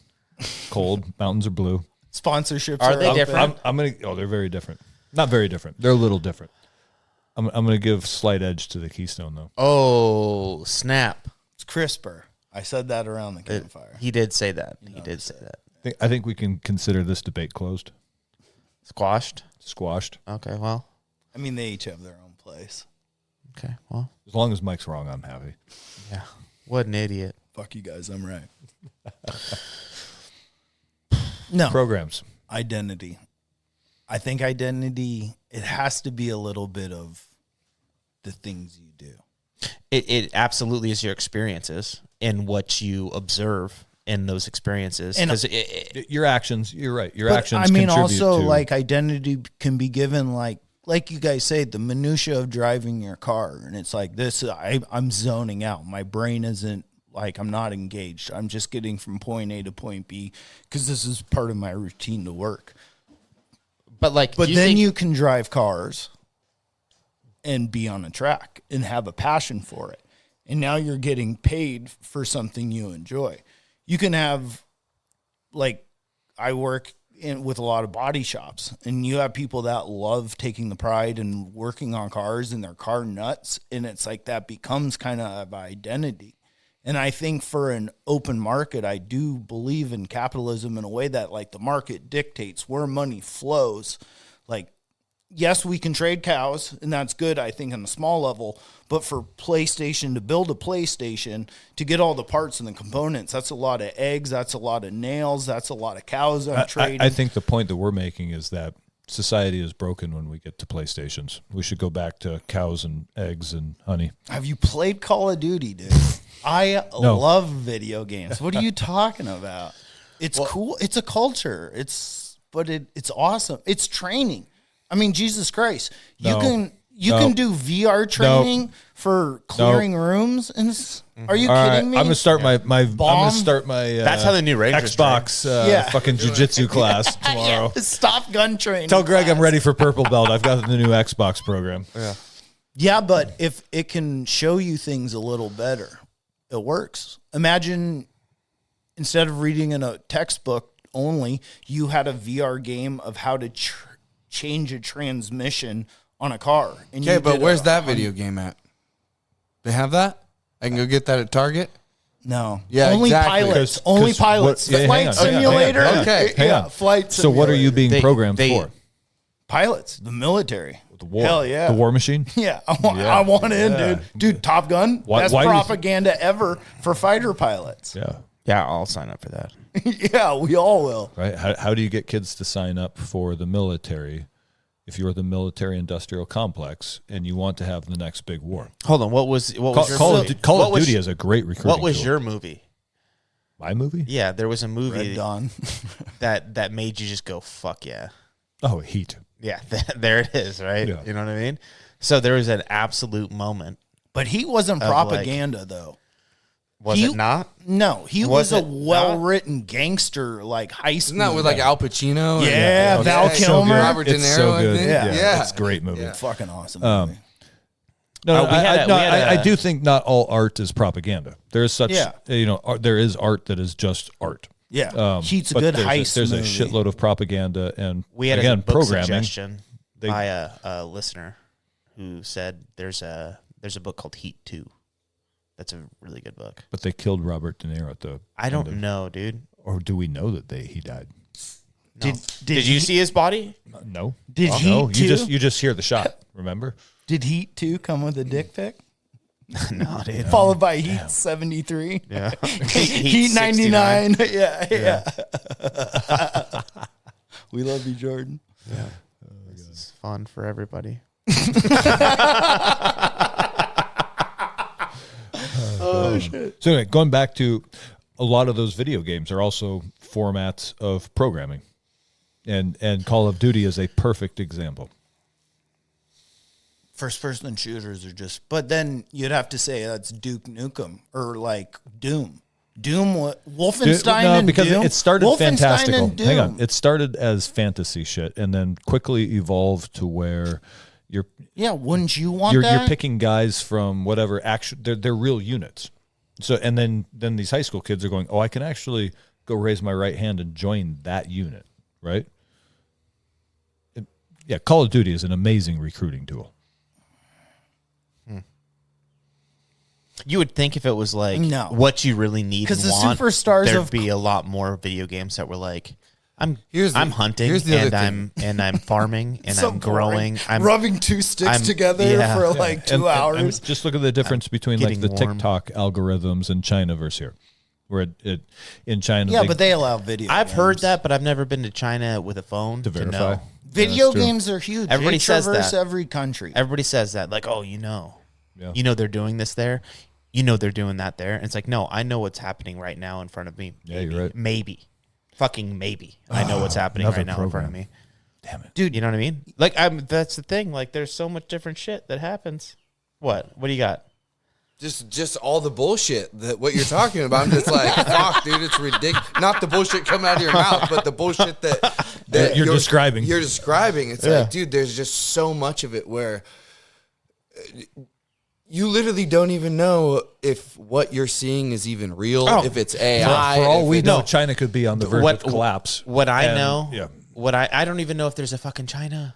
Cold, mountains are blue. Sponsorships Are they open. different? I'm going to. Oh, they're very different. Not very different. They're a little different. I'm going to give slight edge to the Keystone though. Oh, snap. It's crisper. I said that around the campfire. He did say that. He did say that. I think we can consider this debate closed, Squashed. squashed. Okay, well. I mean, they each have their own place. Okay, well. As long as Mike's wrong, I'm happy. Yeah. What an idiot. Fuck you guys, I'm right. No. Programs. Identity. I think identity, it has to be a little bit of the things you do. It absolutely is your experiences and what you observe in those experiences. And- 'Cause Your actions. You're right. Your But actions. I mean, contribute also to, like identity can be given like you guys say, the minutia of driving your car, and it's like this. I'm zoning out. My brain isn't like I'm not engaged. I'm just getting from point A to point B because this is part of my routine to work. but like, But do then think- you can drive cars and be on a track and have a passion for it. And now you're getting paid for something you enjoy. You can have, like, I work with a lot of body shops, and you have people that love taking the pride and working on cars and their car nuts. And it's like that becomes kind of identity. And I think for an open market, I do believe in capitalism in a way that, like, the market dictates where money flows. Like, yes, we can trade cows, and that's good, I think, on a small level. But for PlayStation to build a PlayStation, to get all the parts and the components, that's a lot of eggs, that's a lot of nails, that's a lot of cows I'm trading. I think the point that we're making is that society is broken when we get to PlayStations. We should go back to cows and eggs and honey. Have you played Call of Duty, dude? I love video games. What are you talking about? It's cool. It's a culture. It's awesome. It's training. I mean, Jesus Christ. You can do VR training for clearing rooms. And are you kidding me? I'm gonna start my I'm gonna start my That's how the new Rangers Xbox fucking jiu-jitsu class tomorrow. Stop gun training. Tell Greg I'm ready for purple belt. I've got the new Xbox program. Yeah, but if it can show you things a little better, it works. Imagine instead of reading in a textbook only, you had a VR game of how to change a transmission on a car. Okay, but where's that video game at? They have that? I can go get that at Target? No. Yeah, only exactly. pilots. Only pilots. Flight simulator. Okay. Hang on. Flight simulator. So what are you being programmed for? Pilots. The military. The war. Hell yeah. The war machine? Yeah. I want in, dude. Dude, Top Gun. Best propaganda ever for fighter pilots. Yeah, I'll sign up for that. Yeah, we all will. Right? How do you get kids to sign up for the military if you're the military industrial complex and you want to have the next big war? Hold on, what was your Call of Duty is a great recruiting What was tool. your movie? My movie? Yeah, there was a movie Red Dawn. that made you just go, fuck yeah. Oh, Heat. Yeah, there it is, right? Yeah. You know what I mean? So there was an absolute moment. But he wasn't propaganda, though. Was it not? No, he was a well-written gangster, like heist. Isn't that with like Al Pacino? Yeah, Val Kilmer. Robert De Niro, It's so good. I think. Yeah. It's a great movie. Yeah. Fucking awesome movie. I do think not all art is propaganda. There is such, there is art that is just art. Yeah, Heat's a good heist There's movie. a shitload of propaganda, and We had again a book programming. suggestion by a listener who said there's a book called Heat 2. That's a really good book. But they killed Robert De Niro at the. I don't know, dude. Or do we know that he died? No. Did you see his body? No. Did Heat 2? You just hear the shot. Remember? Did Heat 2 come with a dick pic? No, dude. Followed by Heat 73. Yeah. Heat 99. Yeah. We love you, Jordan. Yeah. This is fun for everybody. Oh, shit. So anyway, going back to a lot of those video games are also formats of programming. And Call of Duty is a perfect example. First-person shooters are just... But then you'd have to say that's Duke Nukem or, like, Doom. Wolfenstein and because Doom? it started fantastical. And Doom. Hang on. It started as fantasy shit and then quickly evolved to where you're... Yeah, wouldn't you want you're that? picking guys from whatever action... They're real units. So and then these high school kids are going, oh, I can actually go raise my right hand and join that unit, right? Call of Duty is an amazing recruiting tool. You would think if it was like what you really need, because the superstars there'd be a lot more video games that were like, I'm hunting and I'm farming and I'm growing. I'm rubbing two sticks together for like 2 hours. And just look at the difference between like the TikTok algorithms in China versus here. Where it in China, but they allow video. I've heard that, but I've never been to China with a phone to verify. know. Video games are huge. Everybody says that. Every country. Everybody says that. Like, oh, you know they're doing this there. You know they're doing that there. And it's like, no, I know what's happening right now in front of me. Yeah, you're right. Maybe. Fucking maybe. I know what's happening right now in front of me. Damn it. Dude, you know what I mean? Like, that's the thing. Like, there's so much different shit that happens. What do you got? Just all the bullshit that what you're talking about. I'm just like, fuck, dude, it's ridiculous. Not the bullshit coming out of your mouth, but the bullshit that you're describing. You're describing. It's like, dude, there's just so much of it where you literally don't even know if what you're seeing is even real, if it's AI. For all we know, China could be on the verge of collapse. What I know, I don't even know if there's a fucking China.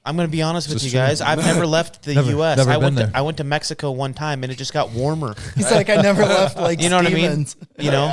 I'm going to be honest with you guys. I've never left the U.S. I went to Mexico one time, and it just got warmer. He's like, I never left like you know Stevens. What I mean? You know,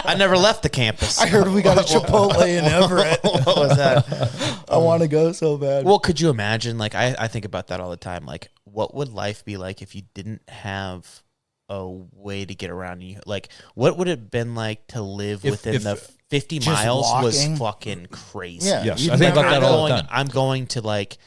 I never left the campus. I heard we got a Chipotle in Everett. What was that? I want to go so bad. Well, could you imagine? Like, I think about that all the time. Like, what would life be like if you didn't have a way to get around? You like, what would it have been like to live within the 50 miles? Walking was fucking crazy. Yeah, yes, I think about that all the time. I'm going to like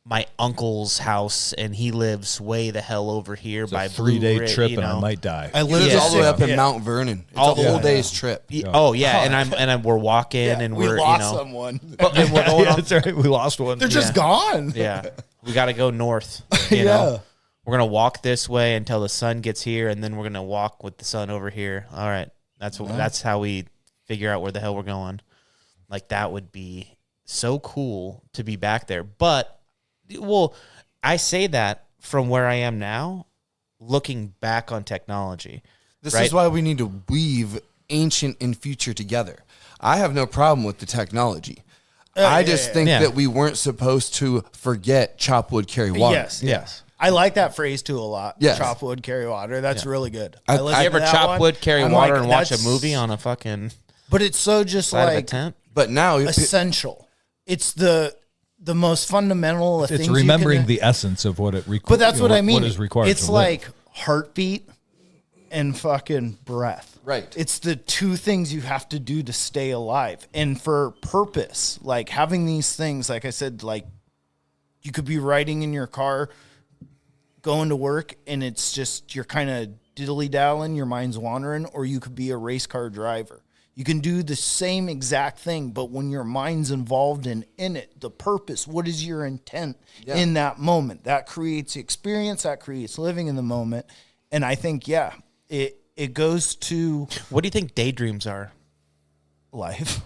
my uncle's house, and he lives way the hell over here by a 3-day trip, you know? and I might die. I live all the way up in Mount Vernon. It's a whole day's trip. Oh yeah, and we're walking, and we we're lost someone. and we're going on. That's right. We lost one. They're just gone. Yeah, we got to go north. You know? We're gonna walk this way until the sun gets here, and then we're gonna walk with the sun over here. All right, that's how we figure out where the hell we're going. Like, that would be so cool to be back there. But, well, I say that from where I am now, looking back on technology. This is why we need to weave ancient and future together. I have no problem with the technology. I just think that we weren't supposed to forget chop wood, carry water. Yes. I like that phrase too a lot. Yes. Chop wood, carry water. That's really good. You ever chop wood, carry water, and watch a movie on a fucking But it's so just side of a like tent? But now essential. It's the most fundamental things. It's remembering the essence of what it requires. But that's what I mean. What is required. It's like heartbeat and fucking breath. Right. It's the two things you have to do to stay alive. And for purpose, like having these things, like I said, like you could be riding in your car, going to work, and it's just you're kind of diddly-dallying, your mind's wandering, or you could be a race car driver. You can do the same exact thing, but when your mind's involved in it, the purpose, what is your intent in that moment? That creates experience, that creates living in the moment. And I think, it goes to... What do you think daydreams are? Life.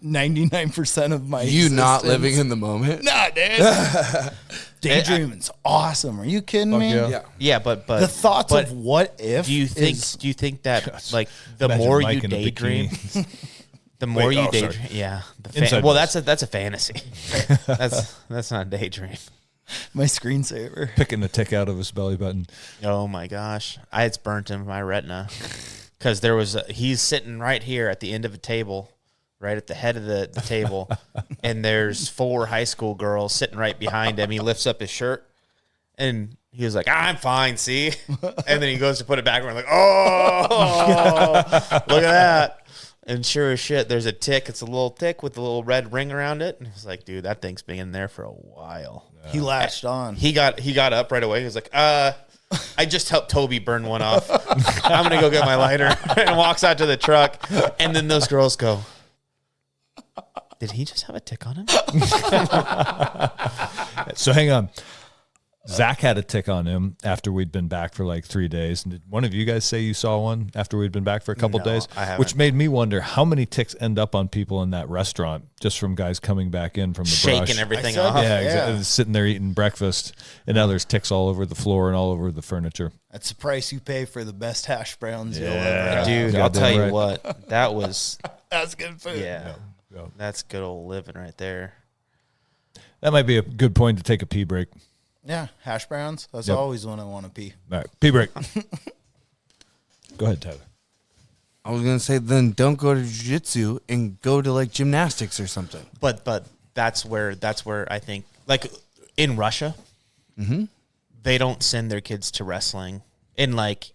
99% of my You existence. not living in the moment? Nah, dude. Daydreaming's awesome. Are you kidding me? Yeah, but The thoughts of what if. Do you think that like the Imagine more Mike you in a daydream, bikini. the more you sorry. daydream? Yeah. Inside Well, voice. that's a fantasy. that's not a daydream. My screensaver. Picking the tick out of his belly button. Oh my gosh, it's burnt in my retina because he's sitting right here at the end of a table, right at the head of the table, and there's 4 high school girls sitting right behind him. He lifts up his shirt, and he was like, "I'm fine, see," and then he goes to put it back, and we're like, "Oh, look at that." And sure as shit, there's a tick. It's a little tick with a little red ring around it. And he's like, dude, that thing's been in there for a while. He latched on. He got up right away. He was like, I just helped Toby burn one off. I'm going to go get my lighter. And walks out to the truck. And then those girls go, did he just have a tick on him? So hang on. Zach had a tick on him after we'd been back for like 3 days. And did one of you guys say you saw one after we'd been back for a couple days? I haven't. Which made me wonder how many ticks end up on people in that restaurant just from guys coming back in from the Shaking brush. everything I off. saw Yeah, that. exactly. Sitting there eating breakfast, and now there's ticks all over the floor and all over the furniture. That's the price you pay for the best hash browns you'll ever Yeah. have. Dude, I'll Goddamn tell you right. what. That was, That's good food. yeah. Yeah. That's good old living right there. That might be a good point to take a pee break. Yeah, hash browns. That's Yep. always when I want to pee. All right, pee break. Go ahead, Tyler. I was going to say, then don't go to jiu-jitsu and go to like gymnastics or something. But that's where I think, like in Russia, they don't send their kids to wrestling in like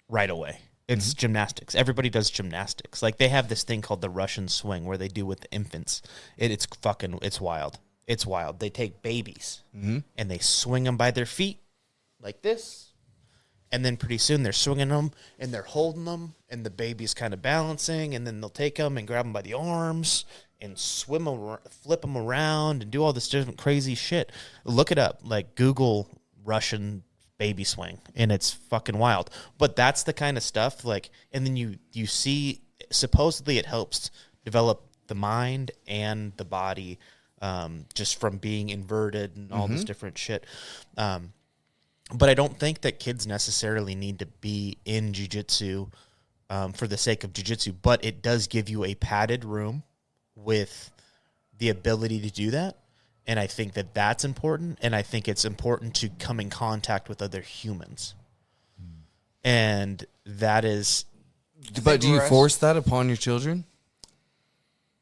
right away. It's gymnastics. Everybody does gymnastics. Like they have this thing called the Russian swing where they do with the infants. It's wild. It's wild. They take babies and they swing them by their feet like this. And then pretty soon they're swinging them and they're holding them and the baby's kind of balancing. And then they'll take them and grab them by the arms and flip them around and do all this different crazy shit. Look it up. Like Google Russian baby swing and it's fucking wild. But that's the kind of stuff like, and then you see supposedly it helps develop the mind and the body just from being inverted and all this different shit. But I don't think that kids necessarily need to be in jiu-jitsu for the sake of jiu-jitsu, but it does give you a padded room with the ability to do that. And I think that that's important. And I think it's important to come in contact with other humans. And that is... But do you force that upon your children?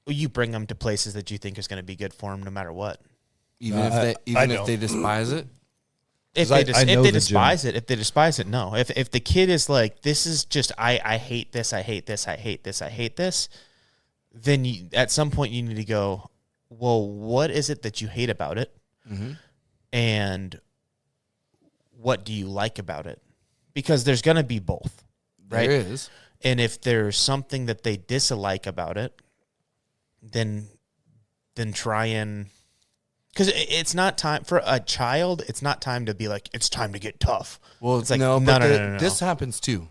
You bring them to places that you think is going to be good for them no matter what. Even if they despise it? If they despise it, no. If the kid is like, this is just, I hate this, I hate this, I hate this, I hate this, then at some point you need to go, well, what is it that you hate about it? And what do you like about it? Because there's going to be both, right? There is. And if there's something that they dislike about it, then try and... Because it's not time for a child. It's not time to be like, it's time to get tough. Well, it's like, no. This no. happens too,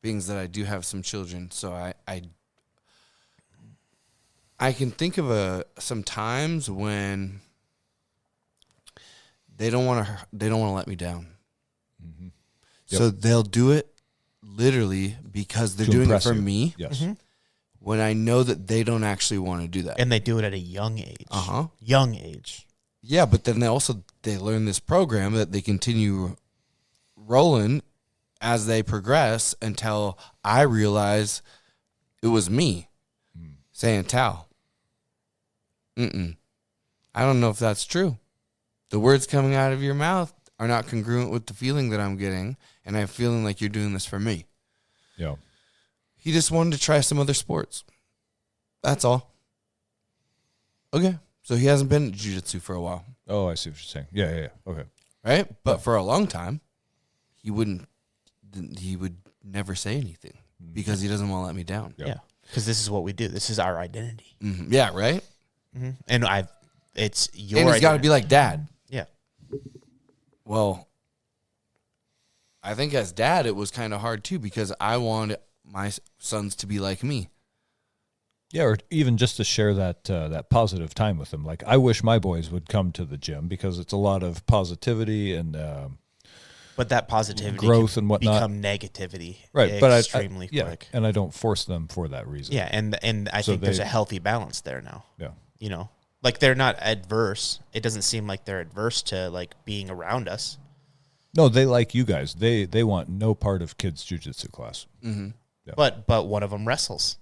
being that I do have some children. So I can think of some times when they don't want to let me down. Yep. So they'll do it literally because they're doing it for me. Yes. When I know that they don't actually want to do that, and they do it at a young age. Young age. Yeah, but then they learn this program that they continue rolling as they progress until I realize it was me saying, Tal, I don't know if that's true. The words coming out of your mouth are not congruent with the feeling that I'm getting, and I'm feeling like you're doing this for me. Yeah. He just wanted to try some other sports. That's all. Okay. So he hasn't been to jiu-jitsu for a while. Oh, I see what you're saying. Yeah. Okay. Right? But for a long time, he would never say anything because he doesn't want to let me down. Yeah. Because this is what we do. This is our identity. Yeah, right? And it's your And he's got to be like dad. Yeah. Well, I think as dad, it was kind of hard too because I wanted my sons to be like me. Yeah, or even just to share that positive time with them. Like, I wish my boys would come to the gym because it's a lot of positivity and but that positivity growth can and whatnot become negativity, right? But extremely quick. And I don't force them for that reason. Yeah, and I think there's a healthy balance there now. Yeah, you know, like they're not adverse. It doesn't seem like they're adverse to like being around us. No, they like you guys. They want no part of kids' jiu-jitsu class. Yeah. But one of them wrestles.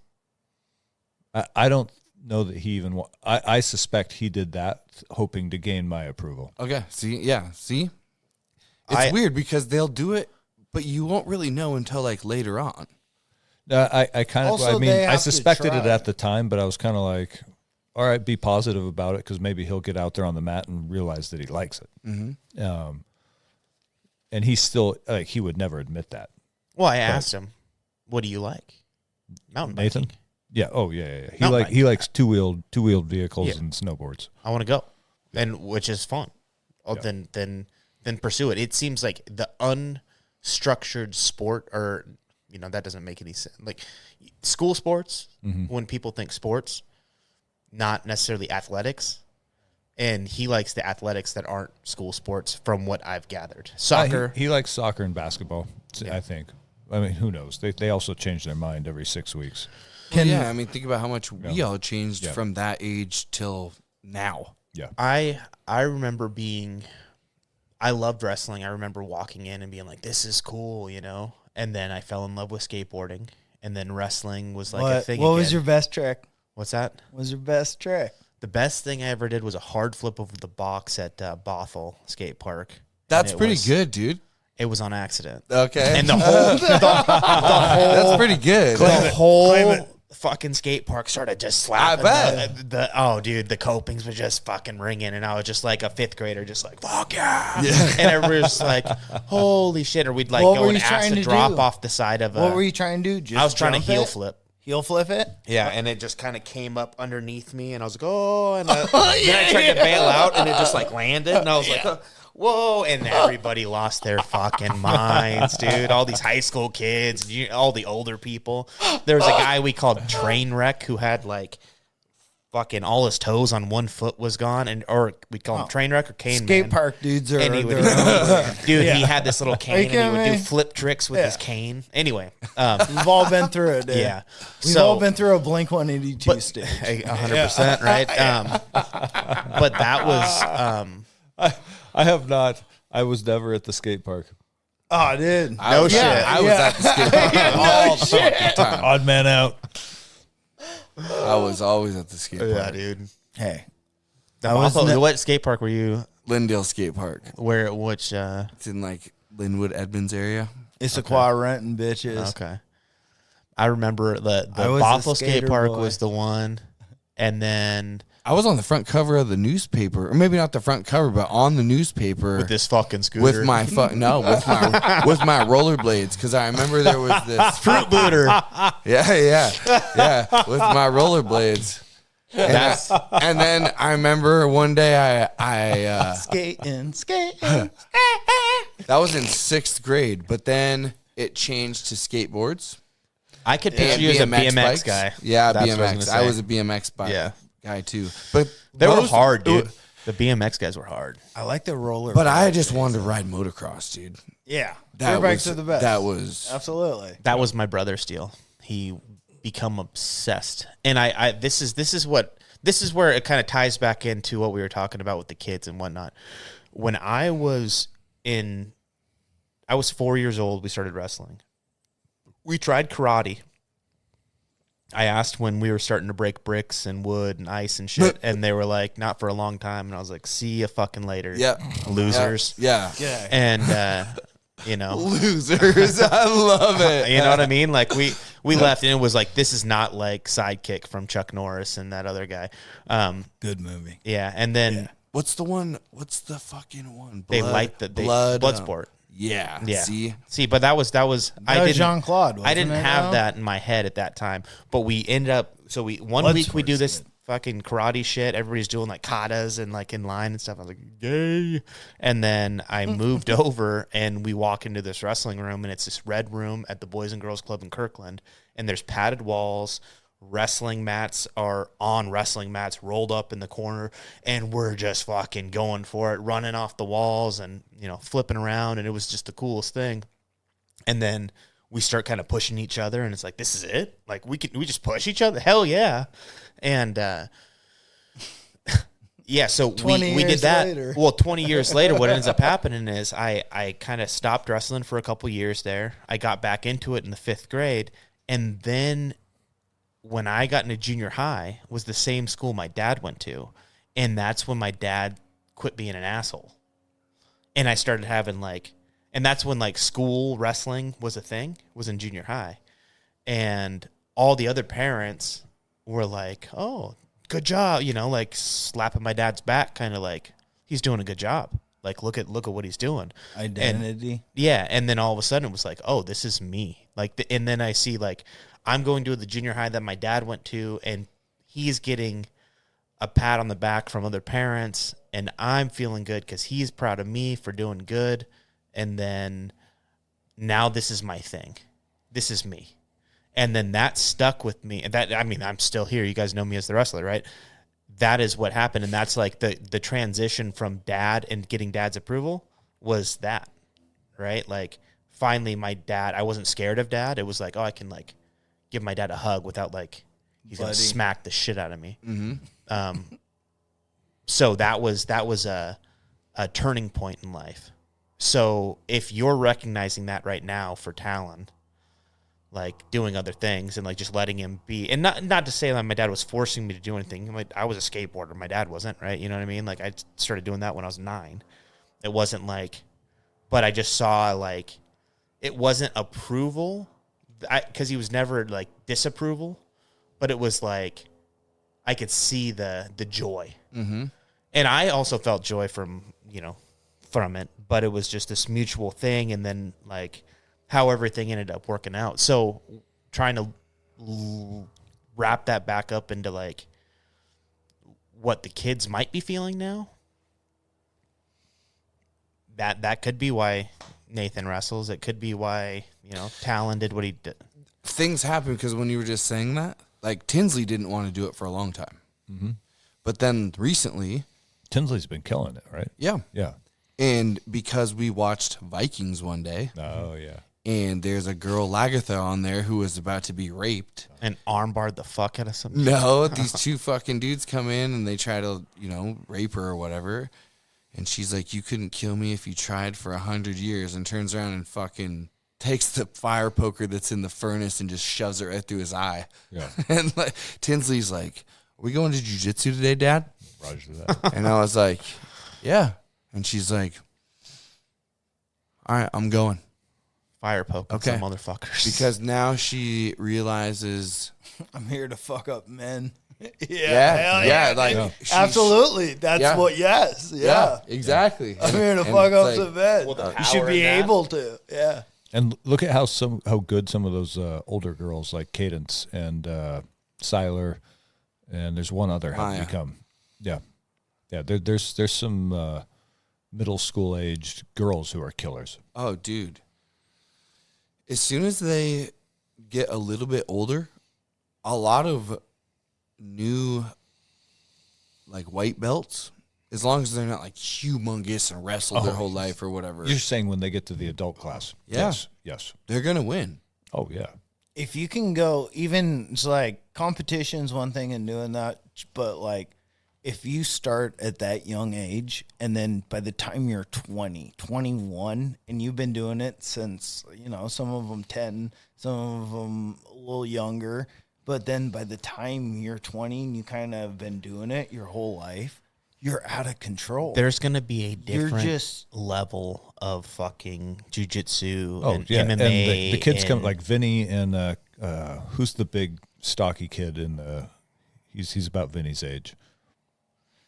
I don't know that he even... I suspect he did that hoping to gain my approval. Okay. See? It's weird because they'll do it, but you won't really know until like later on. I kind of... Also, I suspected it at the time, but I was kind of like, all right, be positive about it because maybe he'll get out there on the mat and realize that he likes it. And he's still... he would never admit that. Well, I asked him, what do you like? Mountain biking. Nathan? Yeah. Oh, yeah. He likes two-wheeled vehicles and snowboards. I want to go, and which is fun. Then pursue it. It seems like the unstructured sport, or that doesn't make any sense. Like school sports, when people think sports, not necessarily athletics. And he likes the athletics that aren't school sports, from what I've gathered. Soccer. He likes soccer and basketball. I think. I mean, who knows? They also change their mind every 6 weeks. Think about how much we all changed from that age till now. Yeah. I remember I loved wrestling. I remember walking in and being like, this is cool, And then I fell in love with skateboarding. And then wrestling was like a thing. What was your best trick? What's that? What was your best trick? The best thing I ever did was a hard flip over the box at Bothell Skate Park. That's pretty good, dude. It was on accident. Okay. And the whole that's pretty good. The whole fucking skate park started just slapping. I bet. The copings were just fucking ringing, and I was just like a fifth grader, just like, fuck yeah. And everybody was like, holy shit. Or we'd like go and ask to drop off the side of What were you trying to do? I was trying to heel flip. Heel flip it? Yeah, and it just kind of came up underneath me, and I was like, oh, and then I tried to bail out, and it just like landed, and I was like, whoa, and everybody lost their fucking minds, dude. All these high school kids, all the older people. There was a guy we called Trainwreck who had like fucking all his toes on one foot was gone, and or we call him train wreck or cane Skate man. park dudes are And he would, he had this little cane, and he would do flip tricks with his cane. Anyway, we've all been through it. Dude. Yeah, we've all been through a Blink 182 stage. 100%, right? But that was. I have not. I was never at the skate park. Oh, dude. No shit. I was at the skate park all the fucking time. Odd man out. I was always at the skate park. Yeah, dude. Hey. What skate park were you? Lindale Skate Park. Where? Which? It's in like Linwood, Edmonds area. Issaquah renting bitches. Okay. I remember the I was Bothell a skate skater park boy. was the one, and then I was on the front cover of the newspaper, or maybe not the front cover, but on the newspaper with this fucking scooter with my with my rollerblades, because I remember there was this fruit booter. yeah with my rollerblades. And then I remember one day I Skating. that was in 6th grade, but then it changed to skateboards. I could picture you as a BMX bikes. guy. Yeah, That's what BMX. I was a BMX bike guy too. But they were hard, dude. The BMX guys were hard. I like the roller. But I just wanted to ride motocross, dude. Yeah. That bikes was are the best. That was Absolutely. That was my brother's deal. He become obsessed, and this is where it kind of ties back into what we were talking about with the kids and whatnot. When I was 4 years old, we started wrestling. We tried karate. I asked when we were starting to break bricks and wood and ice and shit, and they were like, not for a long time. And I was like, see you fucking later. Yeah. Losers. Yeah. And, Losers. I love it. You know what I mean? Like we left, and it was like, this is not like Sidekick from Chuck Norris and that other guy. Good movie. Yeah. And then What's the one? What's the fucking one? they light the blood sport. Yeah. Yeah. See, but that was I didn't Jean-Claude. I didn't wasn't it, have though? that in my head at that time. But we ended up one week we do this fucking karate shit. Everybody's doing like katas and like in line and stuff. I was like, yay. And then I moved over and we walk into this wrestling room, and it's this red room at the Boys and Girls Club in Kirkland, and there's padded walls. Wrestling mats are on wrestling mats rolled up in the corner, and we're just fucking going for it, running off the walls and, flipping around. And it was just the coolest thing. And then we start kind of pushing each other, and it's like, this is it? Like we just push each other? Hell yeah. And, yeah, so we did that. Later. Well, 20 years later, what ends up happening is I kind of stopped wrestling for a couple years there. I got back into it in the 5th grade. And then when I got into junior high was the same school my dad went to. And that's when my dad quit being an asshole. And I started having and that's when school wrestling was a thing, was in junior high. And all the other parents were like, oh, good job, slapping my dad's back, kind of like, he's doing a good job. Like, look at what he's doing. Identity. And then all of a sudden it was like, oh, this is me. And then I see I'm going to the junior high that my dad went to, and he's getting a pat on the back from other parents, and I'm feeling good because he's proud of me for doing good. And then now this is my thing. This is me. And then that stuck with me. And I'm still here. You guys know me as the wrestler, right? That is what happened. And that's the transition from dad and getting dad's approval was that, right? Finally my dad, I wasn't scared of dad. It was like, oh, I can give my dad a hug without he's going to smack the shit out of me. Mm-hmm. So that was a turning point in life. So if you're recognizing that right now for Talon, doing other things and just letting him be, and not to say that my dad was forcing me to do anything. I was a skateboarder. My dad wasn't, right? You know what I mean? I started doing that when I was 9. It wasn't but I just saw it wasn't approval. Because he was never disapproval, but it was I could see the joy. Mm-hmm. And I also felt joy from it, but it was just this mutual thing. And then how everything ended up working out. So trying to wrap that back up into what the kids might be feeling now. That could be why Nathan wrestles. It could be why, Talon did what he did. Things happen because when you were just saying that, Tinsley didn't want to do it for a long time. But then recently, Tinsley's been killing it, right? yeah. Yeah. And because we watched Vikings one day, Oh, yeah. and there's a girl Lagatha on there who was about to be raped. And armbarred the fuck out of some. No, these two fucking dudes come in and they try to, rape her or whatever. And she's like, you couldn't kill me if you tried for 100 years, and turns around and fucking takes the fire poker that's in the furnace and just shoves it right through his eye. Yeah. And Tinsley's like, are we going to jiu-jitsu today, Dad? Roger that. And I was like, yeah. And she's like, all right, I'm going. Fire poking some motherfuckers. Because now she realizes, I'm here to fuck up men. Absolutely. That's what. Yes. Yeah. Exactly. I'm here to fuck up some men. You should be able to. Yeah. And look at how good some of those older girls like Cadence and Siler, and there's one other have become. Yeah. Yeah. There's some middle school aged girls who are killers. Oh, dude. As soon as they get a little bit older, a lot of new white belts, as long as they're not humongous and wrestled their whole life or whatever. You're saying when they get to the adult class. Yeah. Yes. They're going to win. Oh, yeah. If you can go, even it's competition's one thing and doing that, but if you start at that young age and then by the time you're 20, 21, and you've been doing it since, some of them 10, some of them a little younger, but then by the time you're 20 and you kind of have been doing it your whole life, you're out of control. There's going to be a different level of fucking jujitsu and MMA. And the kids come like Vinny and who's the big stocky kid in the he's about Vinny's age.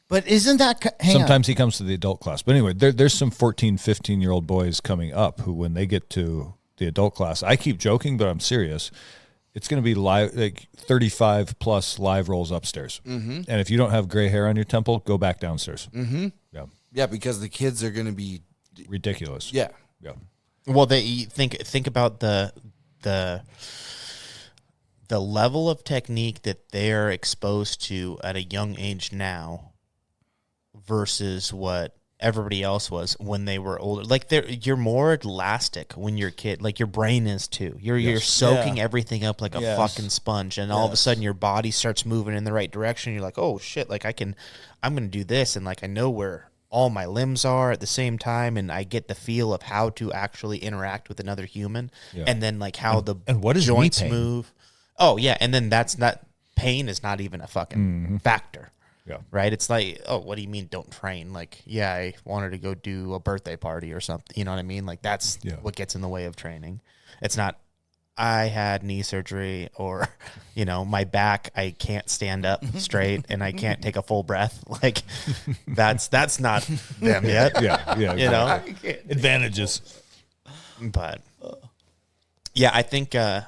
But isn't that... Sometimes he comes to the adult class. But anyway, there's some 14, 15-year-old boys coming up who, when they get to the adult class, I keep joking, but I'm serious. It's going to be live, 35-plus live rolls upstairs. Mm-hmm. And if you don't have gray hair on your temple, go back downstairs. Mm-hmm. Yeah. Yeah, because the kids are going to be... ridiculous. Yeah. Yeah. Well, they think about the level of technique that they are exposed to at a young age now versus what everybody else was when they were older. You're more elastic when you're a kid. Your brain is too. You're soaking everything up like a fucking sponge, and all of a sudden your body starts moving in the right direction. You're like, oh shit! I'm gonna do this, and I know where all my limbs are at the same time, and I get the feel of how to actually interact with another human, and then how and what is joints knee pain? move. Oh yeah, and then that's not pain is not even a fucking factor. Yeah. Right? It's oh, what do you mean don't train? I wanted to go do a birthday party or something. You know what I mean? That's what gets in the way of training. It's not, I had knee surgery or, my back, I can't stand up straight and I can't take a full breath. That's not them yet. Yeah. Advantages. But, yeah, I think the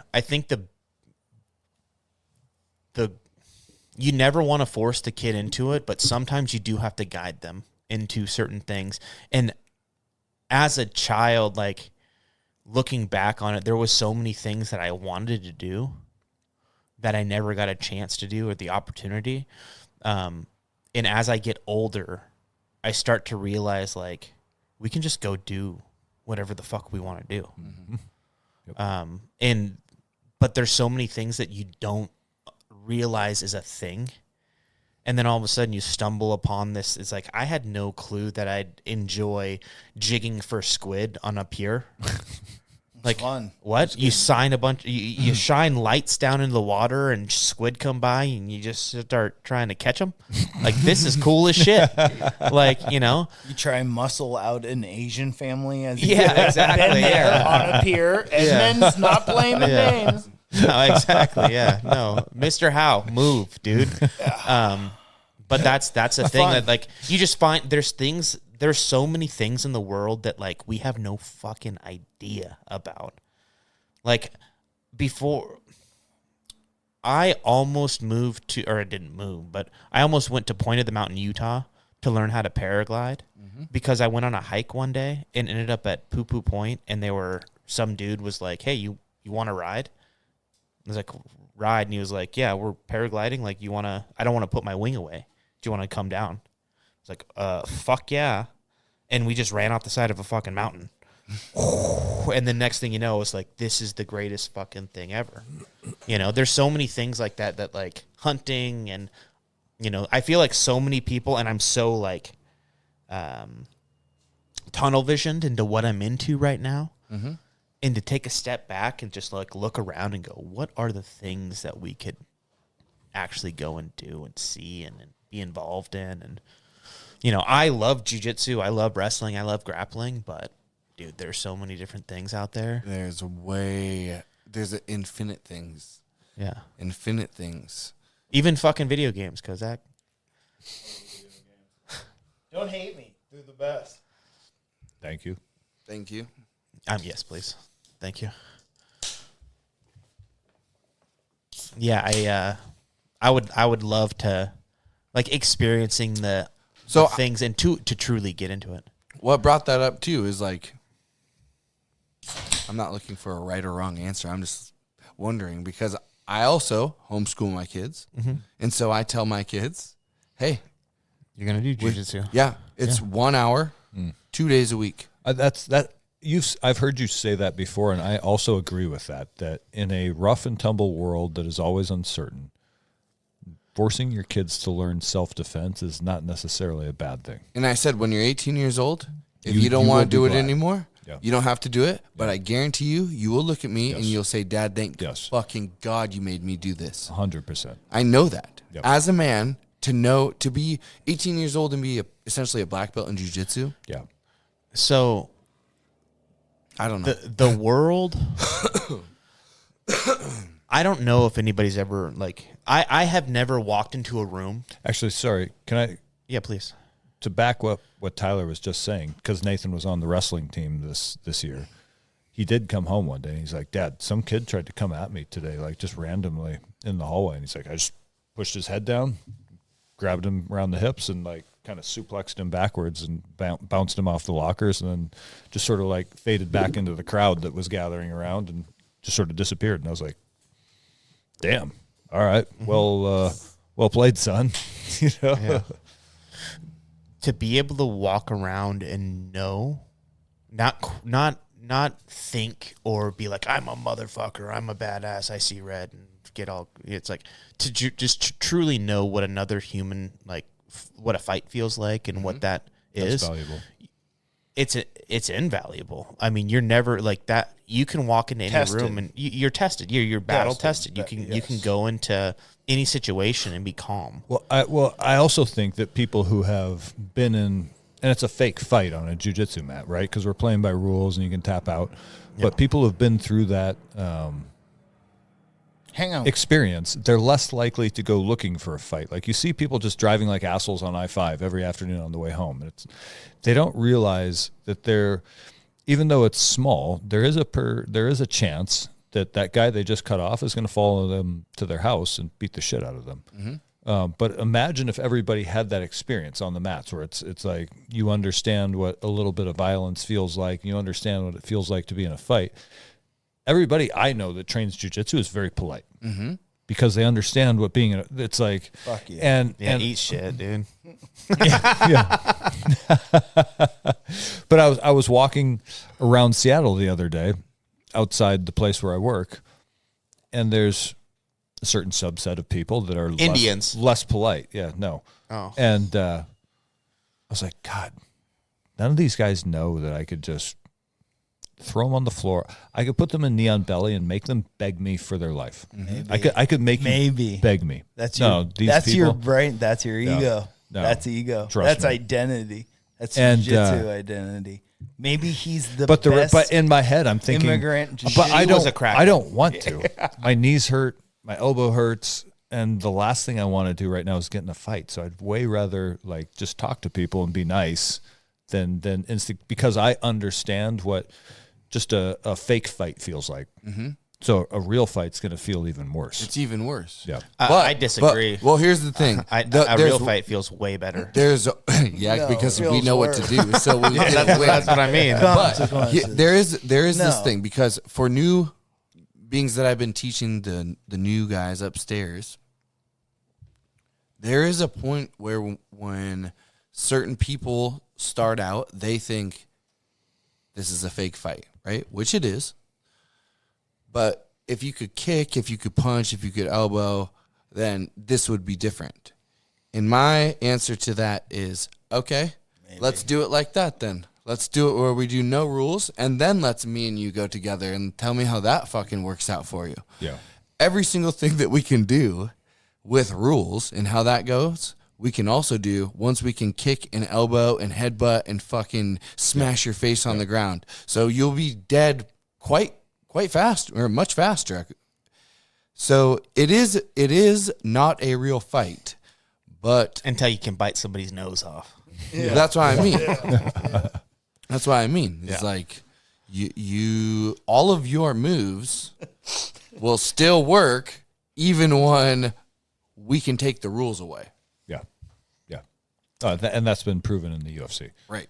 you never want to force the kid into it, but sometimes you do have to guide them into certain things. And as a child, looking back on it, there was so many things that I wanted to do that I never got a chance to do or the opportunity. And as I get older, I start to realize we can just go do whatever the fuck we want to do. Mm-hmm. Yep. But there's so many things that you don't realize is a thing, and then all of a sudden you stumble upon this. It's I had no clue that I'd enjoy jigging for squid on a pier. Fun. What? You sign a bunch, you shine lights down into the water and squid come by and you just start trying to catch them. This is cool as shit. You try and muscle out an Asian family as exactly. On a pier, and men's not playing the games. No, exactly. Yeah. No, Mr. Howe, move, dude. But that's a thing that you just find there's so many things in the world that we have no fucking idea about. Before I almost moved to, or I didn't move, but I almost went to Point of the Mountain, Utah to learn how to paraglide because I went on a hike one day and ended up at Poo Poo Point, and some dude was like, hey, you want to ride? I was like, ride, and he was like, "Yeah, we're paragliding. Like, I don't want to put my wing away. Do you want to come down?" It's like, fuck yeah. And we just ran off the side of a fucking mountain. And the next thing you know, it's like, this is the greatest fucking thing ever. You know, there's so many things like that like hunting and, you know, I feel like so many people, and I'm so like tunnel visioned into what I'm into right now. Mm-hmm. And to take a step back and just like look around and go, what are the things that we could actually go and do and see and be involved in? And, you know, I love jiu-jitsu, I love wrestling, I love grappling, but dude, there's so many different things out there. There's infinite things. Yeah. Infinite things. Even fucking video games, Kozak. Don't hate me. They're the best. Thank you. Thank you. Yes, please. Thank you. Yeah, I would love to like experiencing the things and to truly get into it. What brought that up too is like, I'm not looking for a right or wrong answer. I'm just wondering because I also homeschool my kids. Mm-hmm. And so I tell my kids, hey, you're going to do jiu-jitsu. Yeah. It's 1 hour, 2 days a week. I've heard you say that before, and I also agree with that in a rough and tumble world that is always uncertain, forcing your kids to learn self-defense is not necessarily a bad thing. And I said, when you're 18 years old, if you don't want to do it anymore, you don't have to do it. But I guarantee you will look at me and you'll say, Dad, thank fucking God you made me do this. 100%. I know that. Yep. As a man, to be 18 years old and be essentially a black belt in jiu-jitsu. Yeah. So I don't know. The world, I don't know if anybody's ever, like, I have never walked into a room. Actually, sorry, can I? Yeah, please. To back up what Tyler was just saying, because Nathan was on the wrestling team this year, he did come home one day, and he's like, Dad, some kid tried to come at me today, like, just randomly in the hallway, and he's like, I just pushed his head down, grabbed him around the hips, and, like, kind of suplexed him backwards and bounced him off the lockers, and then just sort of like faded back into the crowd that was gathering around and just sort of disappeared. And I was like, damn, all right, well played, son. You know, to be able to walk around and know, not think or be like, I'm a motherfucker, I'm a badass, I see red and get all. It's like to just truly know what another human, like, what a fight feels like and what that is. That's valuable. It's invaluable. I mean, you're never like that. You can walk into any room and you're tested. You're battle tested. You can go into any situation and be calm. Well, I also think that people who have been in, and it's a fake fight on a jiu-jitsu mat, right? Because we're playing by rules and you can tap out. Yep. But people who've been through that experience, they're less likely to go looking for a fight. Like, you see people just driving like assholes on I-5 every afternoon on the way home. And they don't realize that even though it's small, there is a chance that guy they just cut off is going to follow them to their house and beat the shit out of them. Mm-hmm. But imagine if everybody had that experience on the mats where it's like you understand what a little bit of violence feels like. You understand what it feels like to be in a fight. Everybody I know that trains jiu-jitsu is very polite because they understand what being in it's like. Fuck yeah. And eat shit, dude. yeah. But I was walking around Seattle the other day outside the place where I work, and there's a certain subset of people that are Indians. less polite. Yeah, no. Oh. And I was like, God, none of these guys know that I could just throw them on the floor. I could put them in knee on belly and make them beg me for their life. Maybe. I could make you beg me. That's people, your brain. That's your ego. No. That's ego. Trust That's me. Identity. That's jiu-jitsu identity. Maybe he's the best. But in my head, I'm thinking, immigrant. But I don't want to. My knees hurt. My elbow hurts. And the last thing I want to do right now is get in a fight. So I'd way rather like just talk to people and be nice than instinct, because I understand what just a fake fight feels like. Mm-hmm. So a real fight's going to feel even worse. It's even worse. Yeah. I disagree. Well, here's the thing. A real fight feels way better. Because we know what to do. So that's what I mean. But there is this thing, because for new beings that I've been teaching the new guys upstairs, there is a point where when certain people start out, they think this is a fake fight, right? Which it is. But if you could kick, if you could punch, if you could elbow, then this would be different. And my answer to that is, okay, let's do it like that then. Let's do it where we do no rules, and then let's me and you go together and tell me how that fucking works out for you. Yeah. Every single thing that we can do with rules and how that goes, we can also do once we can kick and elbow and headbutt and fucking smash your face on the ground. So you'll be dead quite fast, or much faster. So it is not a real fight, but Until you can bite somebody's nose off. that's what I mean. That's what I mean. It's like you all of your moves will still work even when we can take the rules away. Yeah. Yeah. And that's been proven in the UFC. Right.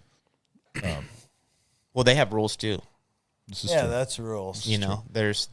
Well, they have rules too. This is Yeah, true. that's rules. You know, there's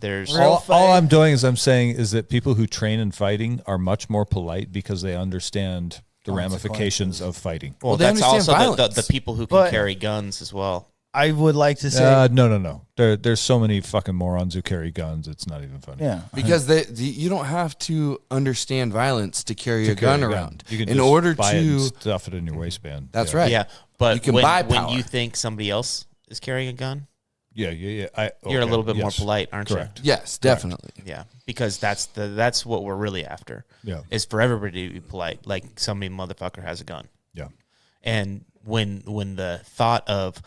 All I'm doing is I'm saying is that people who train in fighting are much more polite because they understand the ramifications of fighting. well, they that's also understand the people who can But- carry guns as well. I would like to say, No. There's so many fucking morons who carry guns. It's not even funny. yeah, Because you don't have to understand violence to carry a Carry gun a around. You can In just order buy it and to, stuff it in your waistband. that's Yeah. right. Yeah, but You can when, buy when power. you think somebody else is carrying a gun, Yeah. you're a Okay, little bit more yes. polite, aren't Correct. Yes, definitely. you? Yeah, because that's what we're really after. Yeah. Is for everybody to be polite. Like somebody motherfucker has a gun, Yeah. and when the thought of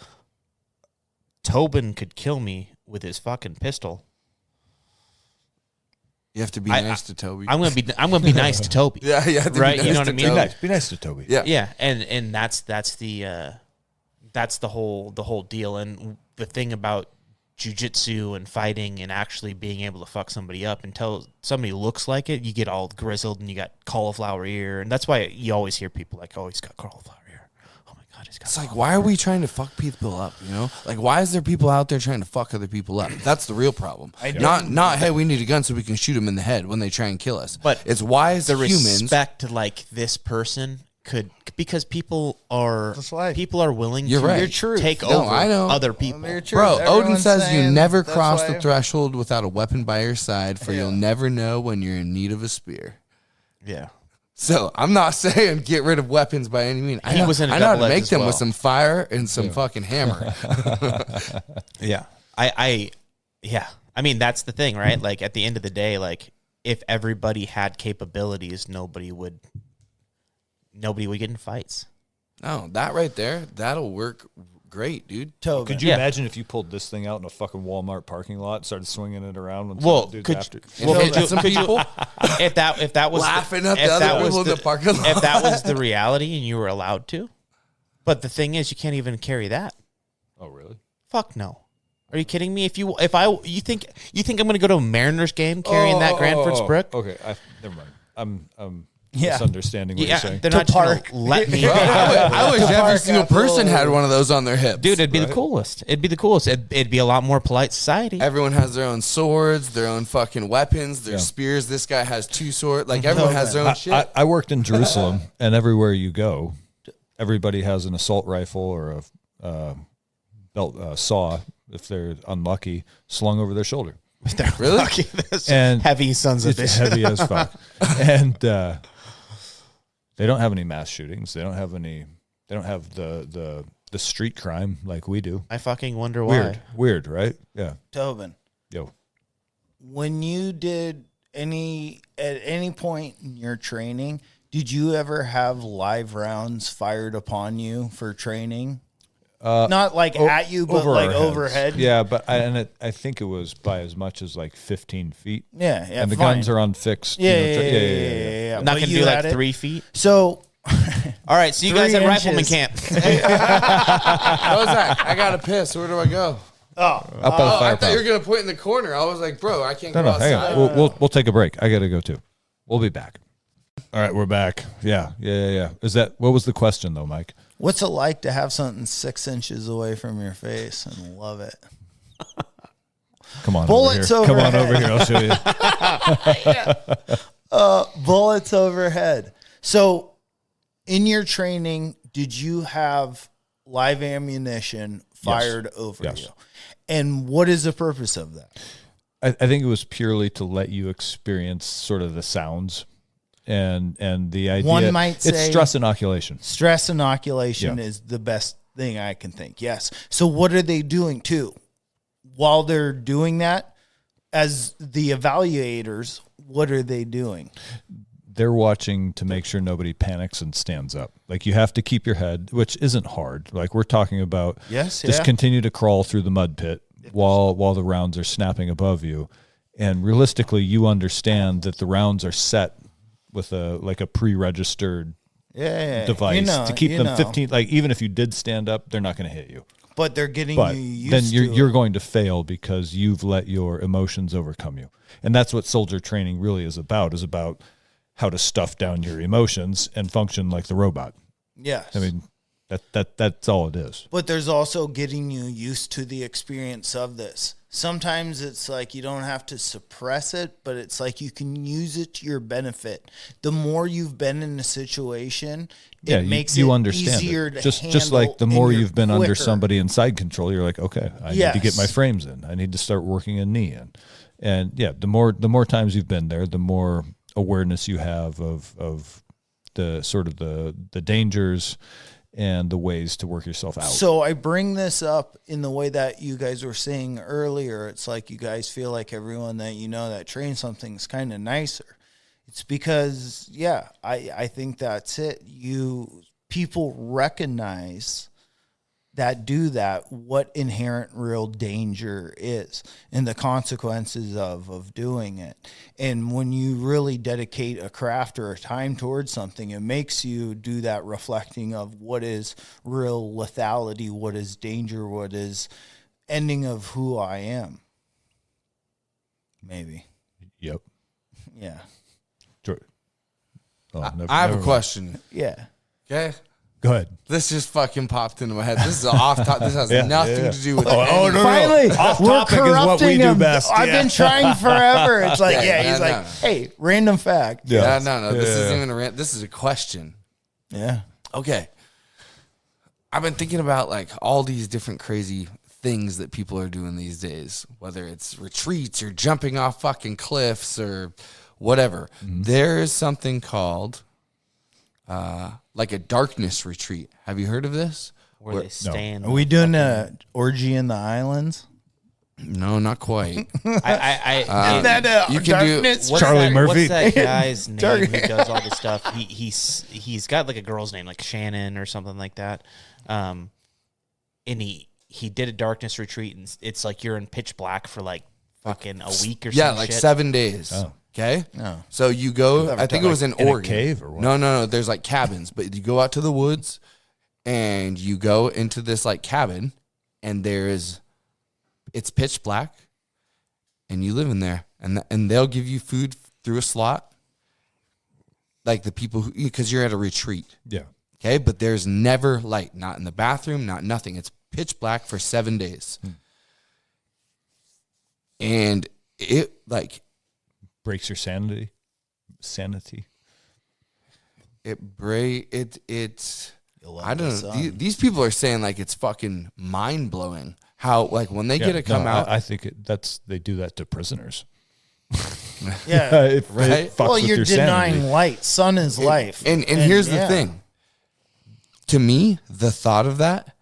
Tobin could kill me with his fucking pistol, You have to be nice to Toby. I'm gonna be nice to Toby. yeah, you have to Right, be nice you know what to I mean? Toby. Be nice to Toby. Yeah. Yeah, and that's the whole deal. And the thing about jujitsu and fighting and actually being able to fuck somebody up until somebody looks like it, you get all grizzled and you got cauliflower ear, and that's why you always hear people like, "Oh, he's got cauliflower ear. Oh my god, he's got." It's like, why are we trying to fuck people up? You know, like, why is there people out there trying to fuck other people up? That's the real problem. Not hey, we need a gun so we can shoot them in the head when they try and kill us. But it's why as the humans, respect to like this person could, because people are willing You're to right. Your truth. take No, over I know. other people. bro. Odin Everyone's says you saying never that's cross why- the threshold without a weapon by your side, for you'll never know when you're in need of a spear. Yeah. So I'm not saying get rid of weapons by any means. I He know, was in a I know how to double-edged make as them well. with some fire and some fucking hammer. Yeah. I mean, that's the thing, right? Like at the end of the day, like if everybody had capabilities, nobody would get in fights. No, that right there, that'll work great, dude. Toby. Could you Yeah. imagine if you pulled this thing out in a fucking Walmart parking lot and started swinging it around when Well, some dude's could after? well, And hit some people if that was laughing at if the that other was people in the parking lot. if that was the reality and you were allowed to, but the thing is, you can't even carry that. Oh, really? Fuck no. Are you kidding me? You think I'm going to go to a Mariners game carrying that Grand Brick? Okay, never mind. I'm Yeah. misunderstanding what Yeah, you're saying. they're not just park. gonna let me. I wish every park single after person all. had one of those on their hips. Dude, it'd be Right. the coolest. It'd be the coolest. It'd be a lot more polite society. Everyone has their own swords, their own fucking weapons, their Yeah. spears. This guy has 2 swords. Like, everyone has their own shit. I worked in Jerusalem, and everywhere you go, everybody has an assault rifle or a belt saw, if they're unlucky, slung over their shoulder. They're Really? lucky. Those And heavy sons of It's bitches. heavy as fuck, and they don't have any mass shootings. They don't have any. They don't have the street crime like we do. I fucking wonder why. Weird, right? Yeah. Tobin, Yo. when you did at any point in your training, did you ever have live rounds fired upon you for training? Not like at you, but Over like our heads. overhead. Yeah, but I think it was by as much as like 15 feet. Yeah, yeah. And the fine. guns are unfixed. Yeah, you know, yeah. Not But gonna you do like had it. 3 feet. So All right, so you guys 3 at Rifleman inches. Camp. What was that? I got to piss. Where do I go? Up by the I fire thought you were pile. going to point in the corner. I was like, bro, I can't No, go hang outside. on. We'll take a break. I got to go too. We'll be back. All right, we're back. Yeah. What was the question though, Mike? what's it like to have something 6 inches away from your face and love it? Come on Bullets over here. Come on overhead. over here. I'll show you. Bullets overhead. So in your training, did you have live ammunition fired over you? And what is the purpose of that? I think it was purely to let you experience sort of the sounds and the idea. One might say it's stress inoculation. Stress inoculation is the best thing I can think. Yes. So what are they doing too? While they're doing that, as the evaluators, what are they doing? They're watching to make sure nobody panics and stands up. Like you have to keep your head, which isn't hard. Like we're talking about just continue to crawl through the mud pit while the rounds are snapping above you. And realistically, you understand that the rounds are set with a pre-registered device to keep them 15. Like even if you did stand up, they're not going to hit you. But they're getting but you used then to you're going to fail because you've let your emotions overcome you. And that's what soldier training really is about how to stuff down your emotions and function like the robot. Yes. I mean, that's all it is. But there's also getting you used to the experience of this. Sometimes it's like you don't have to suppress it, but it's like you can use it to your benefit. The more you've been in a situation, it makes it understand easier it. to handle. Just like the more you've been under quicker. somebody in side control, you're like, okay, I need to get my frames in. I need to start working a knee in. And the more times you've been there, the more awareness you have of the sort of the dangers and the ways to work yourself out. So I bring this up in the way that you guys were saying earlier. It's like you guys feel like everyone that you know that trains something is kind of nicer. It's because, I think that's it. People recognize that do that, what inherent real danger is and the consequences of doing it. And when you really dedicate a craft or a time towards something, it makes you do that reflecting of what is real lethality, what is danger, what is ending of who I am. Maybe. Yep. Yeah. I have a question. Yeah. Okay. Go ahead. This just fucking popped into my head. This is off top. This has nothing to do with Finally, Off we're topic is what we corrupting do him. best. I've been trying forever. It's like, he's no, like, no. hey, random fact. No. This isn't even a rant. This is a question. Yeah. Okay. I've been thinking about like all these different crazy things that people are doing these days, whether it's retreats or jumping off fucking cliffs or whatever. Mm-hmm. There is something called like a darkness retreat. Have you heard of this? Where they stand. Are we doing an orgy in the islands? No, not quite. You can darkness? do Charlie Murphy. What's that guy's name who does all the stuff? He's got like a girl's name, like Shannon or something like that. And he did a darkness retreat, and it's like you're in pitch black for like fucking a week or something. Yeah, like 7 days. Oh. Okay. No. So you go. I think it was in Oregon. A cave or what? No. There's like cabins, but you go out to the woods, and you go into this like cabin, and it's pitch black, and you live in there, and they'll give you food through a slot, like the people because you're at a retreat. Yeah. Okay, but there's never light, not in the bathroom, not nothing. It's pitch black for 7 days, and it like. Breaks your sanity. It's I don't know. These people are saying like it's fucking mind blowing how like when they get to come out. I think they do that to prisoners. Yeah, right. Well, you're denying light. Sun is life. And here's the thing. To me, the thought of that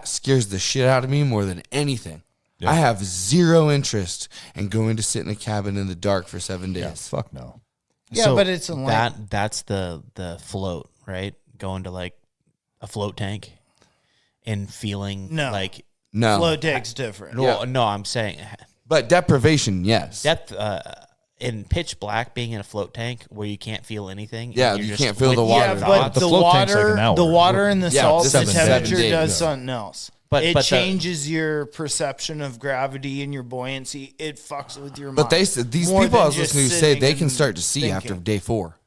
scares the shit out of me more than anything. Yeah. I have zero interest in going to sit in a cabin in the dark for 7 days. Yeah, fuck no. Yeah, so but it's enlightened. that's the float, right? Going to like a float tank and feeling like float tank's different. No, I'm saying, but deprivation, yes. Depth in pitch black, being in a float tank where you can't feel anything. Yeah, you can't feel the water. Yeah, but the float tank's like an hour. The water and the salt, the 7 temperature days. does something else. But it changes your perception of gravity and your buoyancy. It fucks with your mind. But these people I was listening to say they can start to see thinking. after day 4.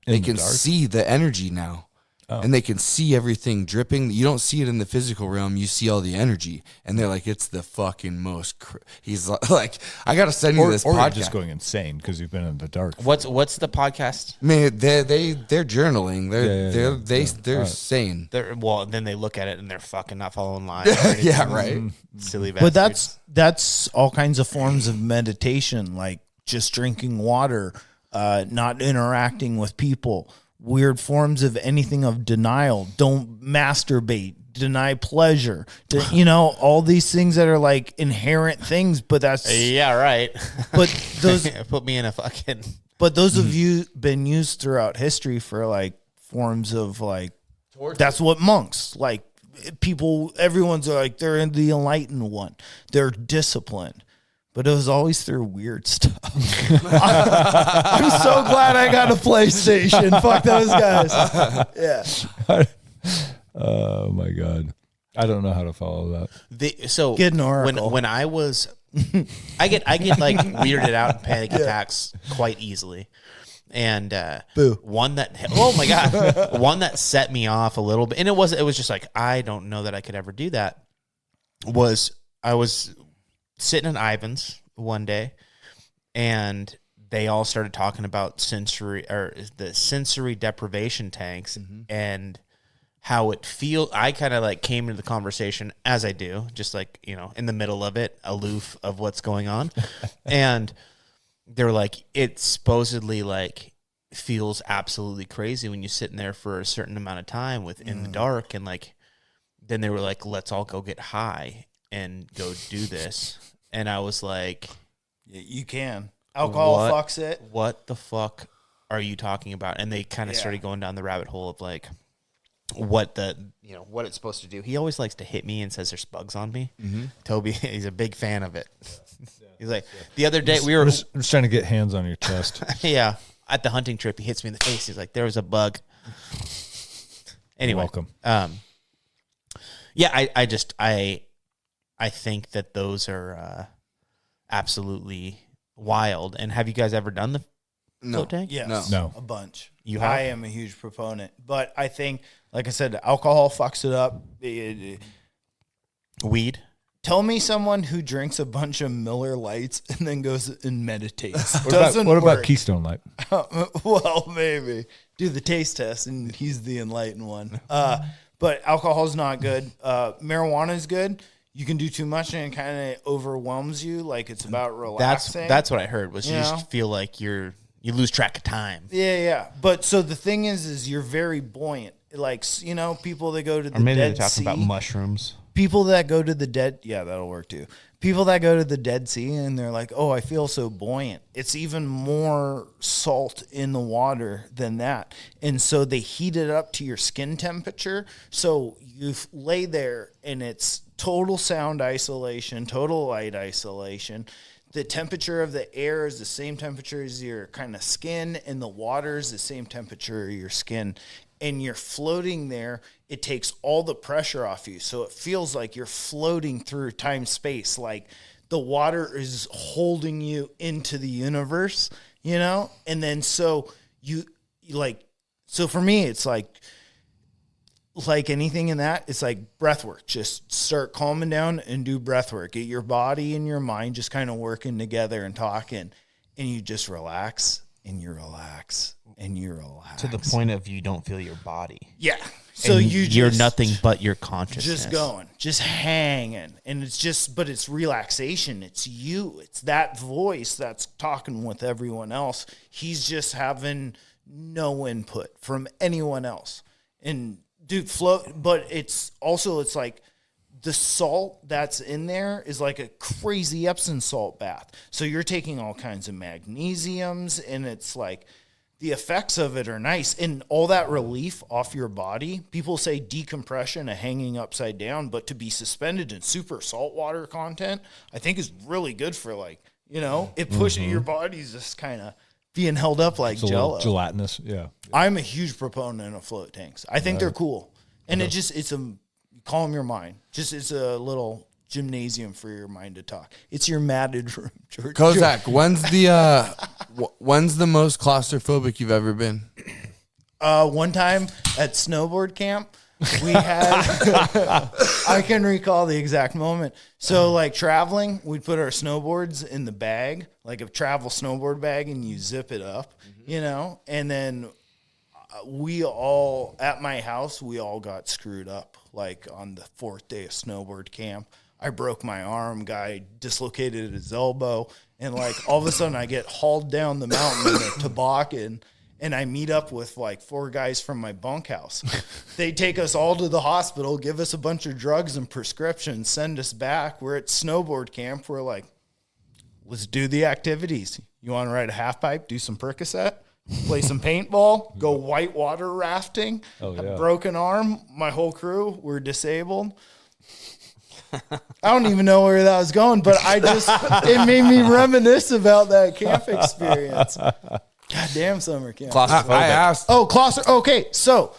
They can see the energy now. and they can see everything dripping. You don't see it in the physical realm. You see all the energy, and they're like, it's the fucking most. He's like, I gotta send you this or podcast. You're just going insane because you've been in the dark. What's the podcast? Man, they're journaling. They're sane. Well, then they look at it and they're fucking not following line. Yeah, right. Silly bastards. But that's all kinds of forms of meditation, like just drinking water, not interacting with people, weird forms of anything of denial. Don't masturbate, deny pleasure, all these things that are like inherent things, but that's yeah, right. But those put me in a fucking. But those have been used throughout history for like forms of like torture. That's what monks like. People, everyone's like they're in the enlightened one. They're disciplined. But it was always through weird stuff. I'm so glad I got a PlayStation. Fuck those guys. Yeah. Oh my God. I don't know how to follow that. So get an oracle. When I was, I get like weirded out and panic attacks quite easily. And one that, oh my God, one that set me off a little bit. And it was just like, I don't know that I could ever do that. I was sitting in Ivan's one day, and they all started talking about the sensory deprivation tanks and how it feels. I kind of like came into the conversation as I do, just like, in the middle of it, aloof of what's going on. And they're like, it supposedly like feels absolutely crazy when you sit in there for a certain amount of time in the dark. And like, then they were like, let's all go get high and go do this. And I was like, you can. Alcohol fucks it. What the fuck are you talking about? And they kind of started going down the rabbit hole of like what it's supposed to do. He always likes to hit me and says there's bugs on me. Toby, he's a big fan of it. He's like, the other day we were just trying to get hands on your chest. Yeah. At the hunting trip, he hits me in the face. He's like, there was a bug. Anyway. You're welcome. Yeah, I think that those are absolutely wild. And have you guys ever done the float tank? Yes. No. A bunch. You have? I am a huge proponent. But I think, like I said, alcohol fucks it up. Weed? Tell me someone who drinks a bunch of Miller Lights and then goes and meditates. What about Keystone Light? Well, maybe. Do the taste test, and he's the enlightened one. But alcohol's not good. Marijuana is good. You can do too much and it kind of overwhelms you. Like it's about relaxing. That's what I heard was you just feel like you lose track of time. Yeah. But so the thing is you're very buoyant. Like, people that go to the or maybe Dead they're talking Sea. about mushrooms. People that go to the Dead, yeah, that'll work too. People that go to the Dead Sea and they're like, oh, I feel so buoyant. It's even more salt in the water than that. And so they heat it up to your skin temperature. So you lay there and it's total sound isolation, total light isolation. The temperature of the air is the same temperature as your kind of skin, and the water is the same temperature of your skin. And you're floating there, it takes all the pressure off you. So it feels like you're floating through time space. Like the water is holding you into the universe, And then so so for me, it's like anything in that, it's like breath work. Just start calming down and do breath work. Get your body and your mind just kind of working together and talking. And you just relax and you relax. And you relax to the point of you don't feel your body. Yeah. So and you're nothing but your consciousness. Just going, just hanging. And but it's relaxation. It's you. It's that voice that's talking with everyone else. He's just having no input from anyone else. And dude, float. But it's like the salt that's in there is like a crazy Epsom salt bath. So you're taking all kinds of magnesiums, and it's like, the effects of it are nice, and all that relief off your body. People say decompression of hanging upside down, but to be suspended in super saltwater content, I think is really good for it pushes your body's just kind of being held up like Jello. Gelatinous, yeah. I'm a huge proponent of float tanks. I think they're cool, and it's a calm your mind. It's a little gymnasium for your mind to talk. It's your matted room. Kozak, when's the most claustrophobic you've ever been? One time at snowboard camp, we had, I can recall the exact moment. So like traveling, we'd put our snowboards in the bag, like a travel snowboard bag, and you zip it up, you know, and then we all, at my house, we all got screwed up. Like on the 4th day of snowboard camp, I broke my arm, guy dislocated his elbow, and like all of a sudden I get hauled down the mountain in a toboggan. And I meet up with like 4 guys from my bunkhouse. They take us all to the hospital, give us a bunch of drugs and prescriptions, send us back. We're at snowboard camp. We're like, let's do the activities. You want to ride a half pipe, do some Percocet, play some paintball, go whitewater rafting, have a broken arm. My whole crew were disabled. I don't even know where that was going, but it made me reminisce about that camp experience. Goddamn summer camp. I asked. Okay, so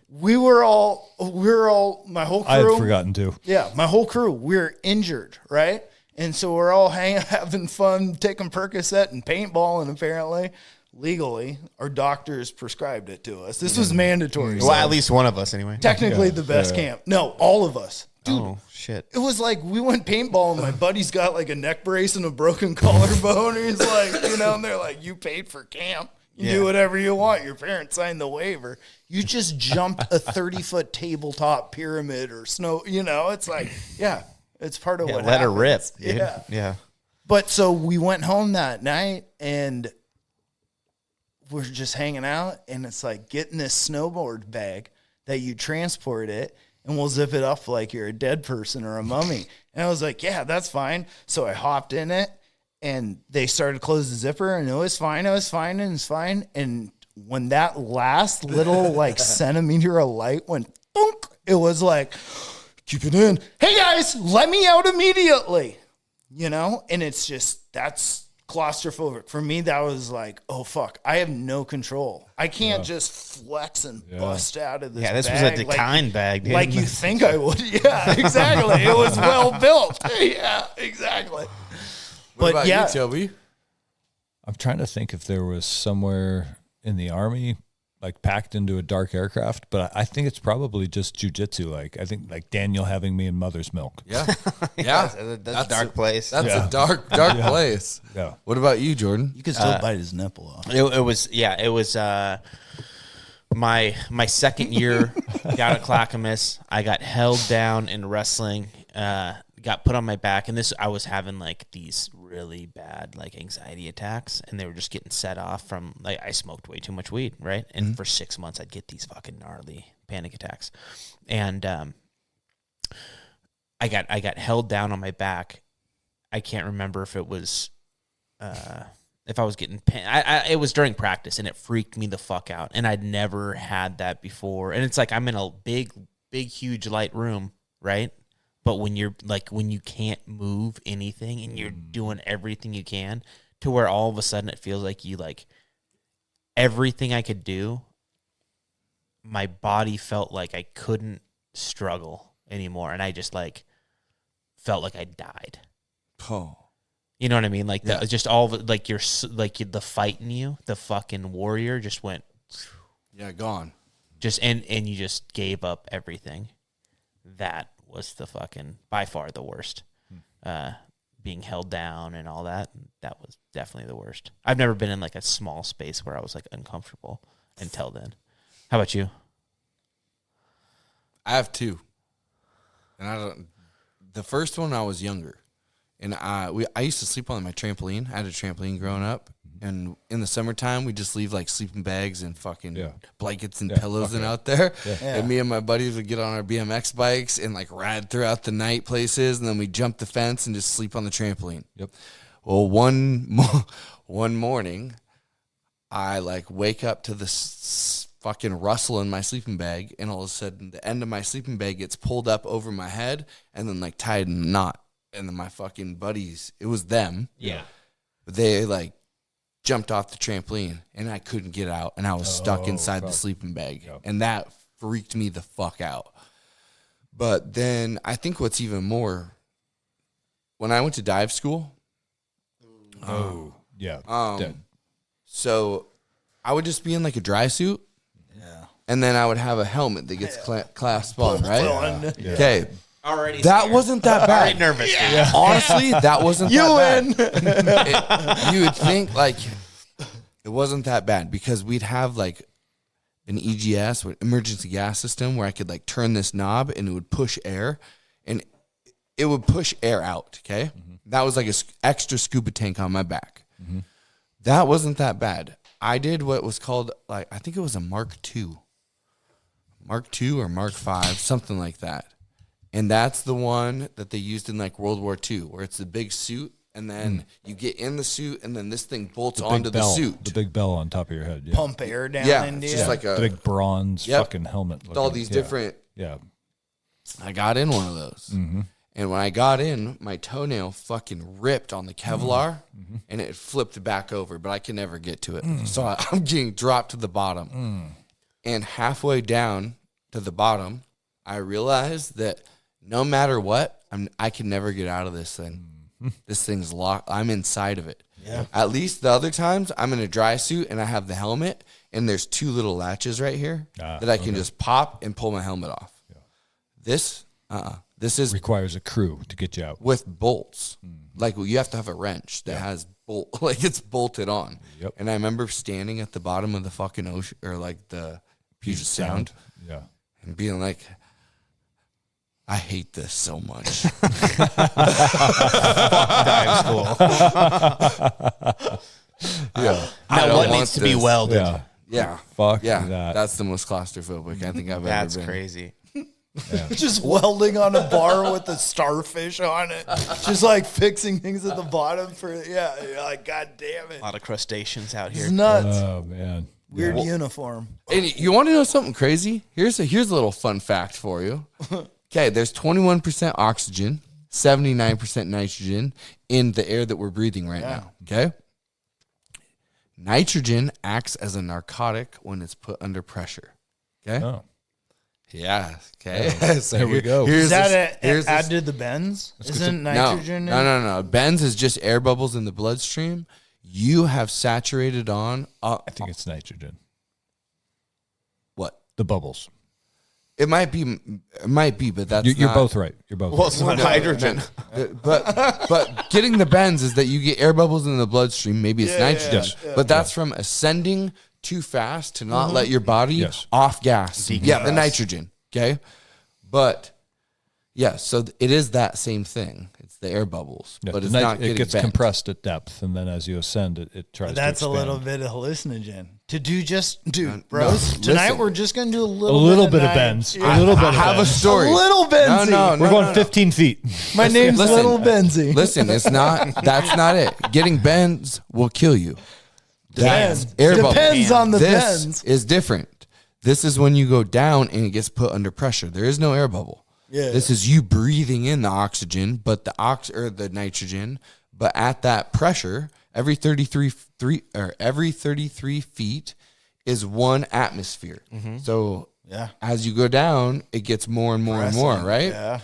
we were all my whole crew. I had forgotten to. Yeah, my whole crew. We're injured, right? And so we're all having fun, taking Percocet and paintball, and apparently, legally, our doctors prescribed it to us. This was mandatory. Well, at least one of us, anyway. Technically, the best camp. No, all of us. Dude, oh, shit. it was like we went paintball and my buddy's got like a neck brace and a broken collarbone. And he's like, you know, and they're like, you paid for camp. You do whatever you want. Your parents signed the waiver. You just jumped a 30-foot tabletop pyramid or snow. You know, it's like, yeah, it's part of what let her happens. rip. Dude. Yeah. But so we went home that night and we're just hanging out. And it's like getting this snowboard bag that you transport it. And we'll zip it up like you're a dead person or a mummy. And I was like, yeah, that's fine. So I hopped in it, and they started to close the zipper, and it was fine. And when that last little, like, centimeter of light went, thunk, it was like, keep it in. Hey, guys, let me out immediately. You know? And it's just, that's claustrophobic. For me, that was like, oh, fuck, I have no control. I can't just flex and bust out of this Yeah, this bag. was a decline bag, dude. Like you think I would. Yeah, exactly. It was well built. Yeah, exactly. What about you, Toby? I'm trying to think if there was somewhere in the Army, like packed into a dark aircraft, but I think it's probably just jujitsu. Like I think like Daniel having me in mother's milk. Yeah. That's a dark place. That's a dark place. Yeah. What about you, Jordan? You can still bite his nipple off. It was my second year down at Clackamas. I got held down in wrestling, got put on my back, and I was having like these really bad like anxiety attacks, and they were just getting set off from like I smoked way too much weed, right? And for 6 months I'd get these fucking gnarly panic attacks. And I got held down on my back. I can't remember if it was if I was getting it was during practice, and it freaked me the fuck out. And I'd never had that before. And it's like I'm in a big, huge light room, right? But when you can't move anything and you're doing everything you can, to where all of a sudden it feels like everything I could do, my body felt like I couldn't struggle anymore. And I just like felt like I died. Oh. You know what I mean? Like just all of it, like the fight in you, the fucking warrior just went. Yeah, gone. And you just gave up everything. That was the fucking by far the worst. Being held down and all that. That was definitely the worst. I've never been in like a small space where I was like uncomfortable until then. How about you? I have 2. And the first one I was younger. And I used to sleep on my trampoline. I had a trampoline growing up. And in the summertime, we just leave like sleeping bags and fucking blankets and pillows and out there. Yeah. And me and my buddies would get on our BMX bikes and like ride throughout the night places. And then we jump the fence and just sleep on the trampoline. Yep. Well, one morning, I like wake up to this fucking rustle in my sleeping bag. And all of a sudden, the end of my sleeping bag gets pulled up over my head and then like tied in a knot. And then my fucking buddies, it was them. Yeah. But they like jumped off the trampoline and I couldn't get out and I was stuck inside the sleeping bag. Yep. And that freaked me the fuck out. But then I think what's even more, when I went to dive school. Oh, yeah. So I would just be in like a dry suit and then I would have a helmet that gets clasped on, right? Okay. Already That scared. wasn't that bad. Already nervous. Yeah. Honestly, that wasn't that bad. You would think like it wasn't that bad because we'd have like an EGS, or emergency gas system, where I could like turn this knob and it would push air, and it would push air out. Okay, that was like an extra scuba tank on my back. That wasn't that bad. I did what was called like I think it was a Mark II or Mark V, something like that. And that's the one that they used in like World War II, where it's the big suit, and then you get in the suit, and then this thing bolts onto the suit. The big bell on top of your head. Yeah. Pump air down into it's you. just like a The big bronze fucking helmet. with all these different. Yeah. I got in one of those, and when I got in, my toenail fucking ripped on the Kevlar, and it flipped back over, but I could never get to it. So I'm getting dropped to the bottom, and halfway down to the bottom, I realized that no matter what, I can never get out of this thing. This thing's locked. I'm inside of it. Yeah. At least the other times, I'm in a dry suit and I have the helmet, and there's 2 little latches right here that I can just pop and pull my helmet off. Yeah. This is requires a crew to get you out with bolts. Like you have to have a wrench that has bolt, like it's bolted on. Yep. And I remember standing at the bottom of the fucking ocean, or like the Puget Sound, and being like, I hate this so much. Fuck dive school. Now what needs to be welded? Yeah. Fuck Yeah, that. that's the most claustrophobic I think I've ever been. That's crazy. Just welding on a bar with a starfish on it. Just like fixing things at the bottom for, you're like, God damn it. A lot of crustaceans out here. It's nuts. Oh, man. Weird uniform. And you want to know something crazy? Here's a little fun fact for you. Okay, there's 21% oxygen, 79% nitrogen in the air that we're breathing right now. Okay? Nitrogen acts as a narcotic when it's put under pressure. Okay? Oh. Yeah. Okay. So there we go. Is that add to the bends? Isn't nitrogen? No. Benz is just air bubbles in the bloodstream. You have saturated on. I think it's nitrogen. What? The bubbles. It might be, but that's You're not, both right. You're both Well, right. it's not hydrogen. But getting the bends is that you get air bubbles in the bloodstream. Maybe it's nitrogen, but that's from ascending too fast to not let your body off gas. Yeah, the nitrogen. Okay, but yeah, so it is that same thing. It's the air bubbles, Yeah, but it's not getting it gets bent. compressed at depth, and then as you ascend, it tries. That's to a expand. little bit of hallucinogen. Bros. Tonight listen. we're just gonna do a A little bit of night. bends. Yeah. A little bit. I have a of bends. story. A little Benzie. No, We're going 15 feet. My name's Listen. Little Benzie. Listen, it's not. That's not it. Getting bends will kill you. Depends. That's air bubbles. Depends on the This bends. is different. This is when you go down and it gets put under pressure. There is no air bubble. Yeah. This is you breathing in the oxygen, but the nitrogen, but at that pressure, every 33 feet is 1 atmosphere. So as you go down, it gets more and more and more, right? Yeah.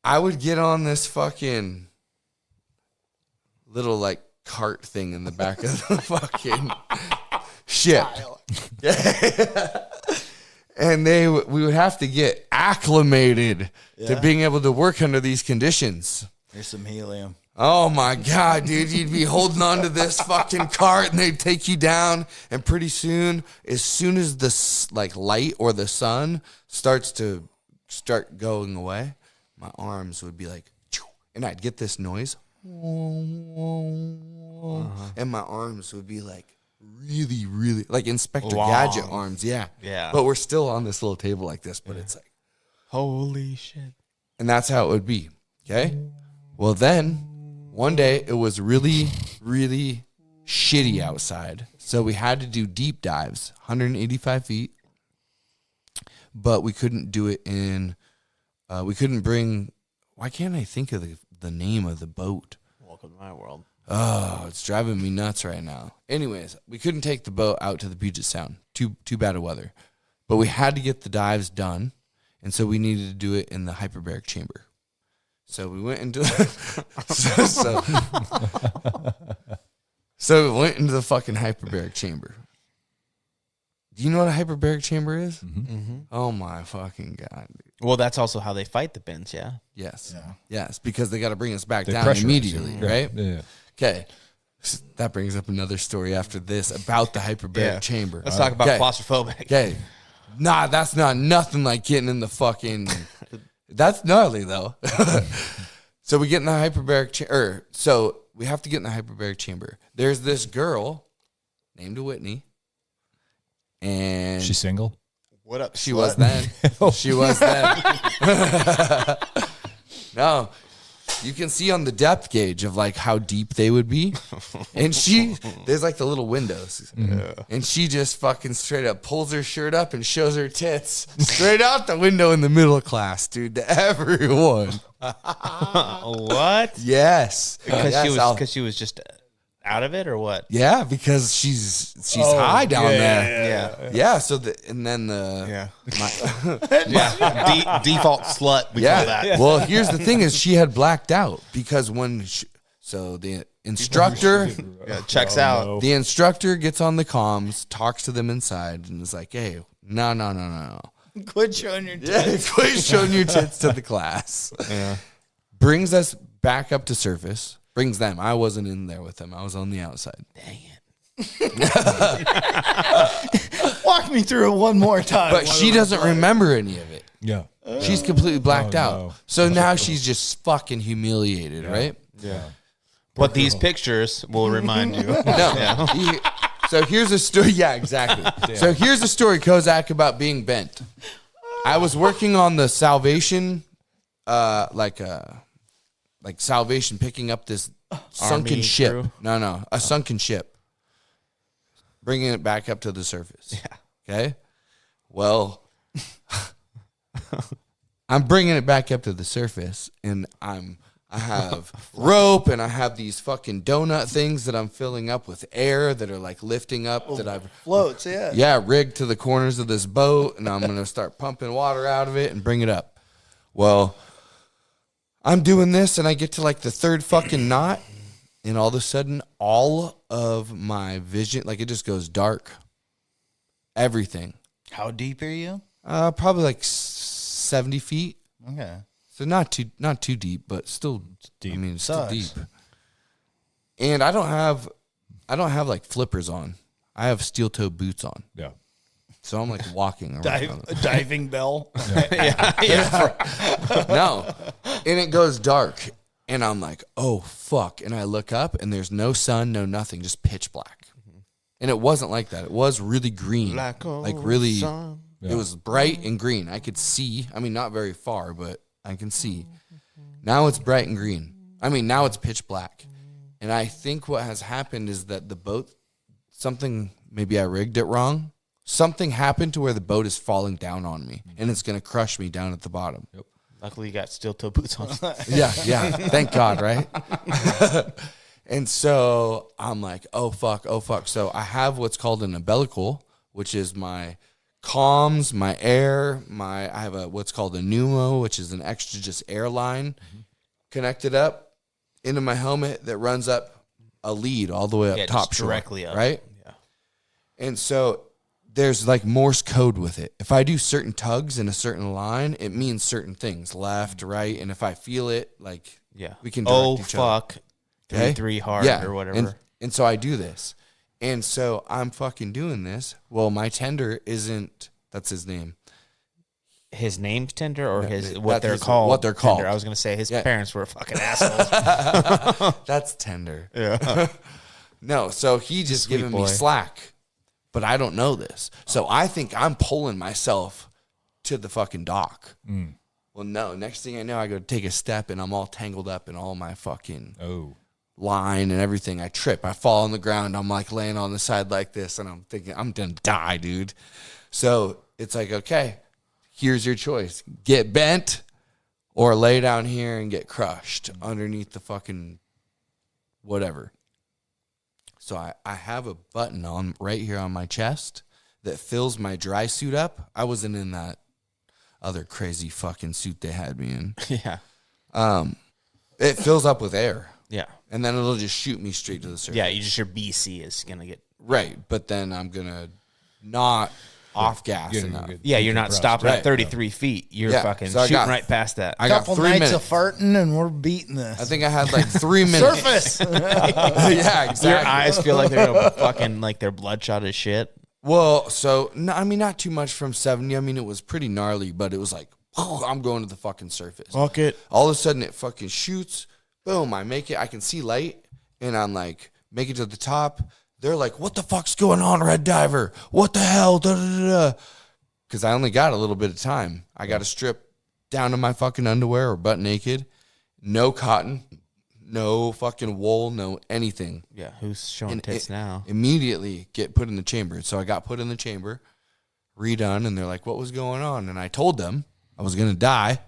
I would get on this fucking little like cart thing in the back of the fucking ship. And we would have to get acclimated to being able to work under these conditions. Here's some helium. Oh my God, dude, you'd be holding on to this fucking cart and they'd take you down. And pretty soon as the like light or the sun starts going away, my arms would be like, and I'd get this noise. And my arms would be like really, really like Inspector Gadget arms. Yeah. But we're still on this little table like this, but it's like, Holy shit. and that's how it would be. Okay. Well, then one day it was really, really shitty outside. So we had to do deep dives, 185 feet, but we couldn't do it we couldn't bring, why can't I think of the name of the boat? Welcome to my world. Oh, it's driving me nuts right now. Anyways, we couldn't take the boat out to the Puget Sound. Too bad of weather. But we had to get the dives done, and so we needed to do it in the hyperbaric chamber. So we went into so we went into the fucking hyperbaric chamber. Do you know what a hyperbaric chamber is? Mm-hmm. Oh my fucking God. Well, that's also how they fight the bends, yeah? Yes. Yeah. Yes, because they got to bring us back They down pressurize immediately, you. right? Yeah. Okay. That brings up another story after this about the hyperbaric chamber. Let's talk about claustrophobic. Okay. Nah, that's not nothing like getting in the fucking... That's gnarly, though. So we get in the hyperbaric chamber. So we have to get in the hyperbaric chamber. There's this girl named Whitney. And She's single? What up, she slut? was then. She was then. No. You can see on the depth gauge of like how deep they would be. And there's like the little windows. Yeah. And she just fucking straight up pulls her shirt up and shows her tits straight out the window in the middle class, dude, to everyone. What? Yes. Because she was just out of it or what? Yeah, because she's high down there. Yeah. So Default slut. We call that. Well, here's the thing: is she had blacked out because the instructor checks out. No. the instructor gets on the comms, talks to them inside, and is like, "Hey, no. Quit showing your tits. Yeah, quit showing your tits to the class." Yeah. Brings us back up to surface. Brings them. I wasn't in there with them. I was on the outside. Dang it. Walk me through it one more time. But she doesn't remember any of it. Yeah. She's completely blacked out. no. So now she's just fucking humiliated, right? Yeah. But these pictures will remind you. No. So here's a story. Yeah, exactly. So here's a story, Kozak, about being bent. I was working on the Salvation, like Salvation, picking up this sunken Army ship. crew? No, a sunken ship. Bringing it back up to the surface. Yeah. Okay? Well, I'm bringing it back up to the surface, and I have rope, and I have these fucking donut things that I'm filling up with air that are like lifting up that I've floats, rigged to the corners of this boat, and I'm gonna start pumping water out of it and bring it up. Well, I'm doing this, and I get to like the third fucking knot, and all of a sudden, all of my vision, like it just goes dark. Everything. How deep are you? Probably like 70 feet. Okay. So not too deep, but still deep. I mean, it's still Sucks. deep. And I don't have like flippers on. I have steel toe boots on. Yeah. So I'm like walking around. Diving bell. No. And it goes dark. And I'm like, oh, fuck. And I look up, and there's no sun, no nothing, just pitch black. And it wasn't like that. It was really green. Like really, sun. It was bright and green. I could see. I mean, not very far, but I can see. Now it's bright and green. I mean, now it's pitch black. And I think what has happened is that the boat, maybe I rigged it wrong. Something happened to where the boat is falling down on me, and it's going to crush me down at the bottom. Yep. Luckily, you got steel toe boots on. Yeah. Thank God, right? And so I'm like, oh, fuck. So I have what's called an umbilical, which is my comms, my air, I have what's called a pneumo, which is an extra just air line connected up into my helmet that runs up a lead all the way up top shore, directly up. right? Yeah. And so there's like Morse code with it. If I do certain tugs in a certain line, it means certain things, left, right, and if I feel it, like we can direct each other. Fuck. 3 hard or whatever. And so I do this. And so I'm fucking doing this. Well, my tender isn't, that's his name. His name's Tender or that's what they're called? What they're called. Tender. I was going to say his parents were fucking assholes. That's Tender. Yeah. No, so he just Sweet giving boy. me slack. But I don't know this. So I think I'm pulling myself to the fucking dock. Mm. Well, no. Next thing I know, I go to take a step, and I'm all tangled up in all my fucking line and everything. I trip. I fall on the ground. I'm like laying on the side like this, and I'm thinking, I'm going to die, dude. So it's like, okay, here's your choice. Get bent or lay down here and get crushed underneath the fucking whatever. So I have a button on right here on my chest that fills my dry suit up. I wasn't in that other crazy fucking suit they had me in. Yeah. It fills up with air. Yeah. And then it'll just shoot me straight to the surface. Yeah, your BC is going to get... Right, but then I'm going to not off gas enough. Yeah, you're not stopping at 33 feet. You're fucking shooting right past that. I got couple 3 nights minutes of farting and we're beating this. I think I had like 3 minutes. Surface. Yeah, exactly. Your eyes feel like they're gonna fucking like they're bloodshot as shit. Well, so no, I mean, not too much from 70. I mean, it was pretty gnarly, but it was like, oh, I'm going to the fucking surface. Fuck it. All of a sudden, it fucking shoots. Boom! I make it. I can see light, and I'm like, make it to the top. They're like, what the fuck's going on, Red Diver? What the hell? Because I only got a little bit of time. I got to strip down to my fucking underwear or butt naked. No cotton. No fucking wool. No anything. Yeah, who's showing tits now? Immediately get put in the chamber. So I got put in the chamber, redone, and they're like, what was going on? And I told them I was going to die.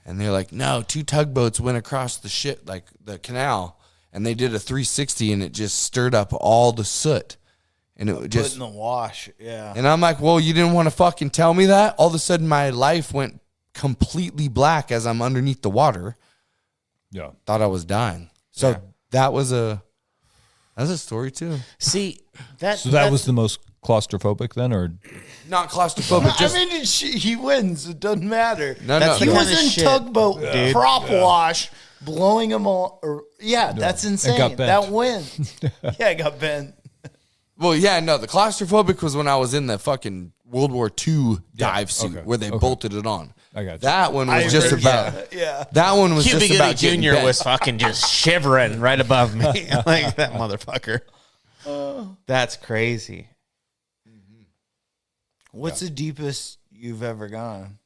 And they're like, no, 2 tugboats went across the shit, like the canal. And they did a 360 and it just stirred up all the soot. And it just Put in the wash. Yeah. And I'm like, well, you didn't want to fucking tell me that? All of a sudden my life went completely black as I'm underneath the water. Yeah. Thought I was dying. So that was a story too. See, So that was the most claustrophobic then, or Not claustrophobic, just I mean, he wins. It doesn't matter. no. That's He the was kind of in shit, tugboat dude. prop wash, blowing them all. That's insane. got bent. That wins. Yeah, I got bent. Well, yeah, no. The claustrophobic was when I was in the fucking World War II dive suit okay, where they bolted it on. I got you. That one was just about. Yeah. That one was Cuba just Gooding about getting Jr. bent. was fucking just shivering right above me, like that motherfucker. That's crazy. What's the deepest you've ever gone?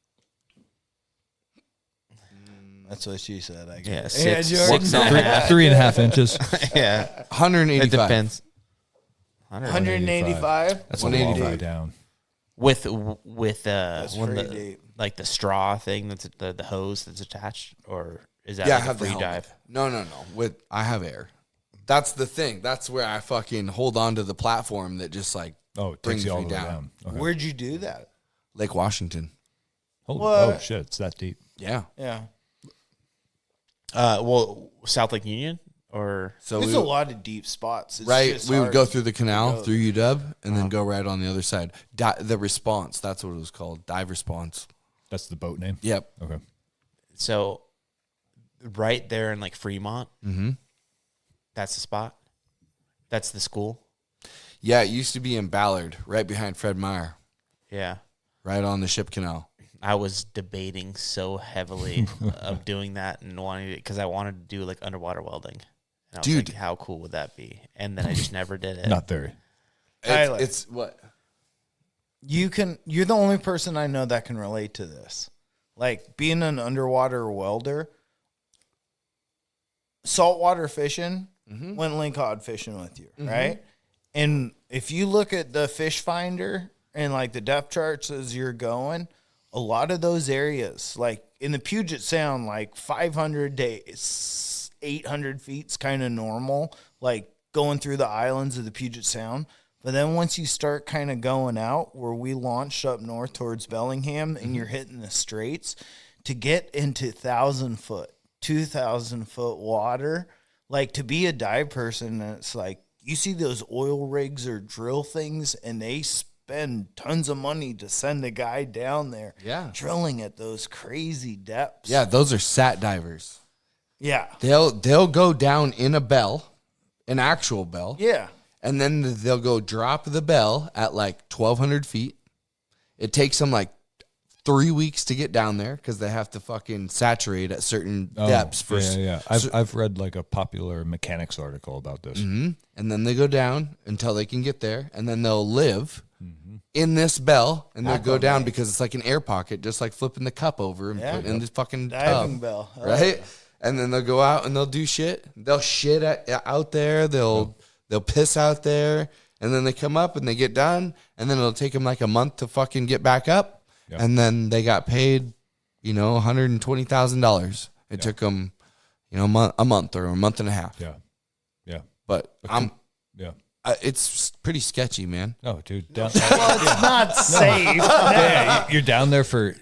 That's what she said, I Yeah, guess. six, Jordan. 3.5 inches. Yeah, 185. it depends. 185? That's a long way 185 down. With pretty the deep. like the straw thing that's the hose that's attached, or is that Yeah, I like a have the free helmet. dive? No. I have air. That's the thing. That's where I fucking hold on to the platform that just like Oh, it brings takes you all me the way down. down. Okay. Where'd you do that? Lake Washington. Oh What? shit, it's that deep. Yeah. Yeah. Well, South Lake Union, or So There's we, a lot of deep spots. It's right, just we would hard. go through the canal through UW and then go right on the other side. The response. That's what it was called. Dive response. That's the boat name. Yep. Okay. so right there in like Fremont. Mm-hmm. That's the spot. That's the school. Yeah, it used to be in Ballard, right behind Fred Meyer, Yeah. right on the ship canal. I was debating so heavily of doing that and wanting to, because I wanted to do like underwater welding. And I was Dude. like, how cool would that be? And then I just never did it. Not very. Tyler. It's what? You're the only person I know that can relate to this. Like being an underwater welder, saltwater fishing, went link cod fishing with you, right? And if you look at the fish finder and like the depth charts as you're going, a lot of those areas, like in the Puget Sound, like 500 to 800 feet's kind of normal, like going through the islands of the Puget Sound. But then once you start kind of going out where we launched up north towards Bellingham and you're hitting the straits, to get into 1,000 foot, 2,000 foot water, like to be a dive person, it's like you see those oil rigs or drill things and they spend tons of money to send a guy down there drilling at those crazy depths. Yeah, those are sat divers. Yeah. They'll go down in a bell, an actual bell. Yeah. And then they'll go drop the bell at like 1,200 feet. It takes them like 3 weeks to get down there because they have to fucking saturate at certain depths. Yeah. I've read like a popular mechanics article about this. And then they go down until they can get there. And then they'll live in this bell. And they'll go down because it's like an air pocket, just like flipping the cup over and putting in this fucking Diving tub. bell. Right? And then they'll go out and they'll do shit. They'll shit out there. They'll piss out there, and then they come up and they get done, and then it'll take them like a month to fucking get back up, and then they got paid, $120,000. It took them, a month or a month and a half. Yeah. But Yeah. it's pretty sketchy, man. Oh, dude. Well, it's not safe. Yeah, you're down there for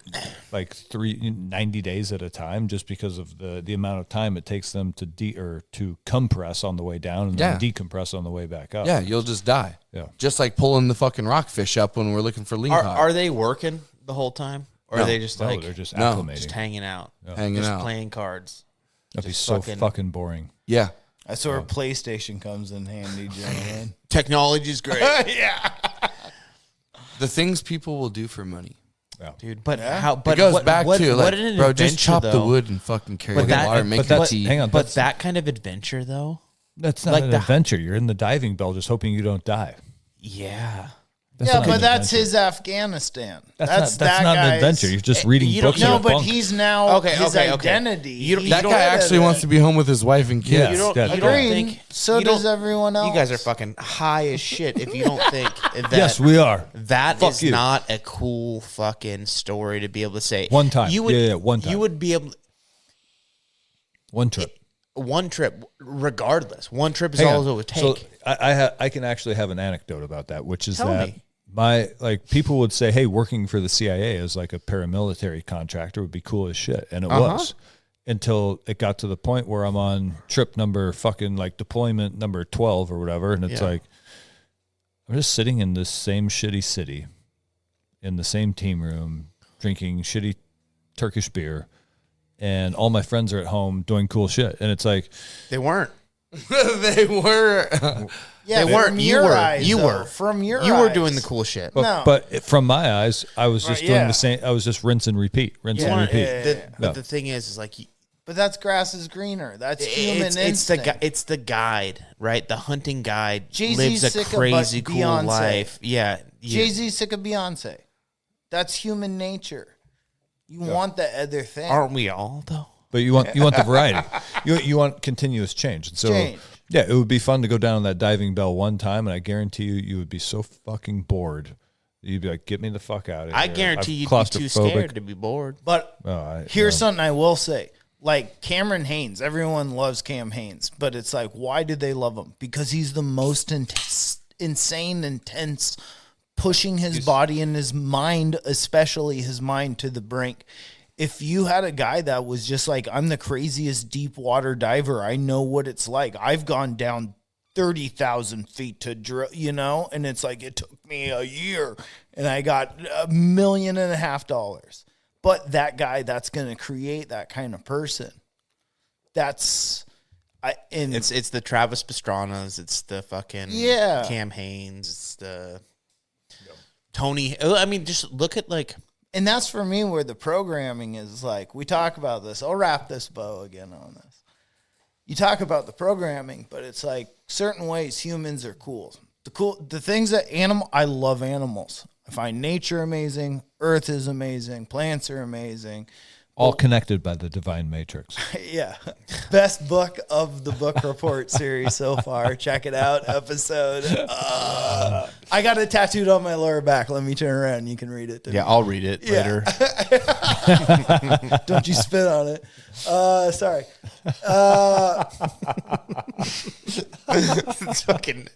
like 90 days at a time, just because of the amount of time it takes them to compress on the way down and then decompress on the way back up. Yeah, you'll just die. Yeah. Just like pulling the fucking rockfish up when we're looking for lean cod. Are they working the whole time? Or are they just like they're just No. acclimating. just hanging out? Hanging just out. playing cards. That'd be just so fucking boring. Yeah. That's where PlayStation comes in handy, gentlemen. Technology's great. The things people will do for money. Dude, but how? But It goes what, back what, to what like, an bro, adventure, just chop though. the wood and fucking carry But the that- water, make but the that's- tea. hang on, But that kind of adventure, though. That's not Like an the- adventure. You're in the diving bell just hoping you don't die. Yeah. That's yeah, not but an that's adventure. his Afghanistan. That's that not an guy's- adventure. You're just reading you don't- books. No, in a but bunk. he's now his okay. identity. You That don't- guy actually wants to be home with his wife and kids. Yeah. You don't, Yeah, you agreed. don't think So you does don't- everyone else. You guys are fucking high as shit if you don't think that Yes, we are. that Fuck is you. not a cool fucking story to be able to say. One time. You would, Yeah, one time. You would be able One trip. one trip regardless. One trip is Hang all on. it would So take. I can actually have an anecdote about that, which is Tell that me. people would say, hey, working for the CIA as like a paramilitary contractor would be cool as shit. And it was until it got to the point where I'm on trip number fucking like deployment number 12 or whatever. And it's like, I'm just sitting in this same shitty city in the same team room, drinking shitty Turkish beer. And all my friends are at home doing cool shit. And it's like, They weren't. They were. Yeah, They weren't. from You your were. eyes, You though. were. From your You were eyes. doing the cool shit. No. but from my eyes, I was just Right, doing yeah. the same. I was just rinse and repeat, rinse and repeat. But the thing is like But that's grass is greener. That's human it's the instinct. it's the guide, right? The hunting guide Jay-Z's lives a sick of crazy cool Beyonce. life. Yeah, Jay-Z sick of Beyonce. That's human nature. You want the other thing. Aren't we all though? But you want the variety. You want continuous change. And so Change. yeah, it would be fun to go down that diving bell one time, and I guarantee you would be so fucking bored. You'd be like, "Get me the fuck out of here!" I guarantee I'm you'd be too claustrophobic. scared to be bored. But Oh, here's something I will say. Like Cameron Haynes, everyone loves Cam Haynes, but it's like, why do they love him? Because he's the most insane, intense, pushing his body and his mind, especially his mind, to the brink. If you had a guy that was just like, I'm the craziest deep water diver, I know what it's like. I've gone down 30,000 feet to drill, and it's like, it took me a year and I got $1.5 million. But that guy that's going to create that kind of person, It's the Travis Pastranas, it's the fucking Cam Haynes, it's the Tony. I mean, just look at like. and that's for me where the programming is like, we talk about this. I'll wrap this bow again on this. You talk about the programming, but it's like certain ways humans are cool. The things that I love animals. I find nature amazing. Earth is amazing. Plants are amazing. all connected by the divine matrix. Yeah. Best book of the book report series so far. Check it out. Episode. I got it tattooed on my lower back. Let me turn around. You can read it. Yeah, I'll read it later. Don't you spit on it. Sorry. It's fucking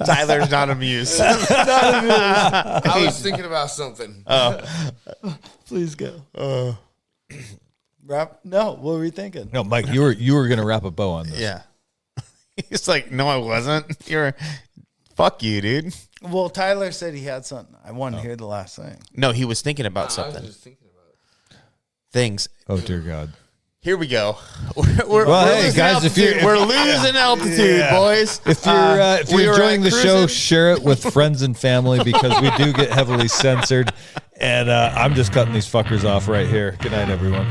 Tyler's not amused. I was thinking about something. Please go. Wrap? No. What were you thinking? No, Mike, you were going to wrap a bow on this. Yeah. He's like, no, I wasn't. Fuck you, dude. Well, Tyler said he had something. I want to hear the last thing. No, he was thinking about something. thinking about it. Things. Oh dear God. Here we go. Well, we're hey, losing guys, if altitude. you're- We're losing altitude, boys. If We you're were enjoying the show, cruising. share it with friends and family because we do get heavily censored. And I'm just cutting these fuckers off right here. Good night, everyone.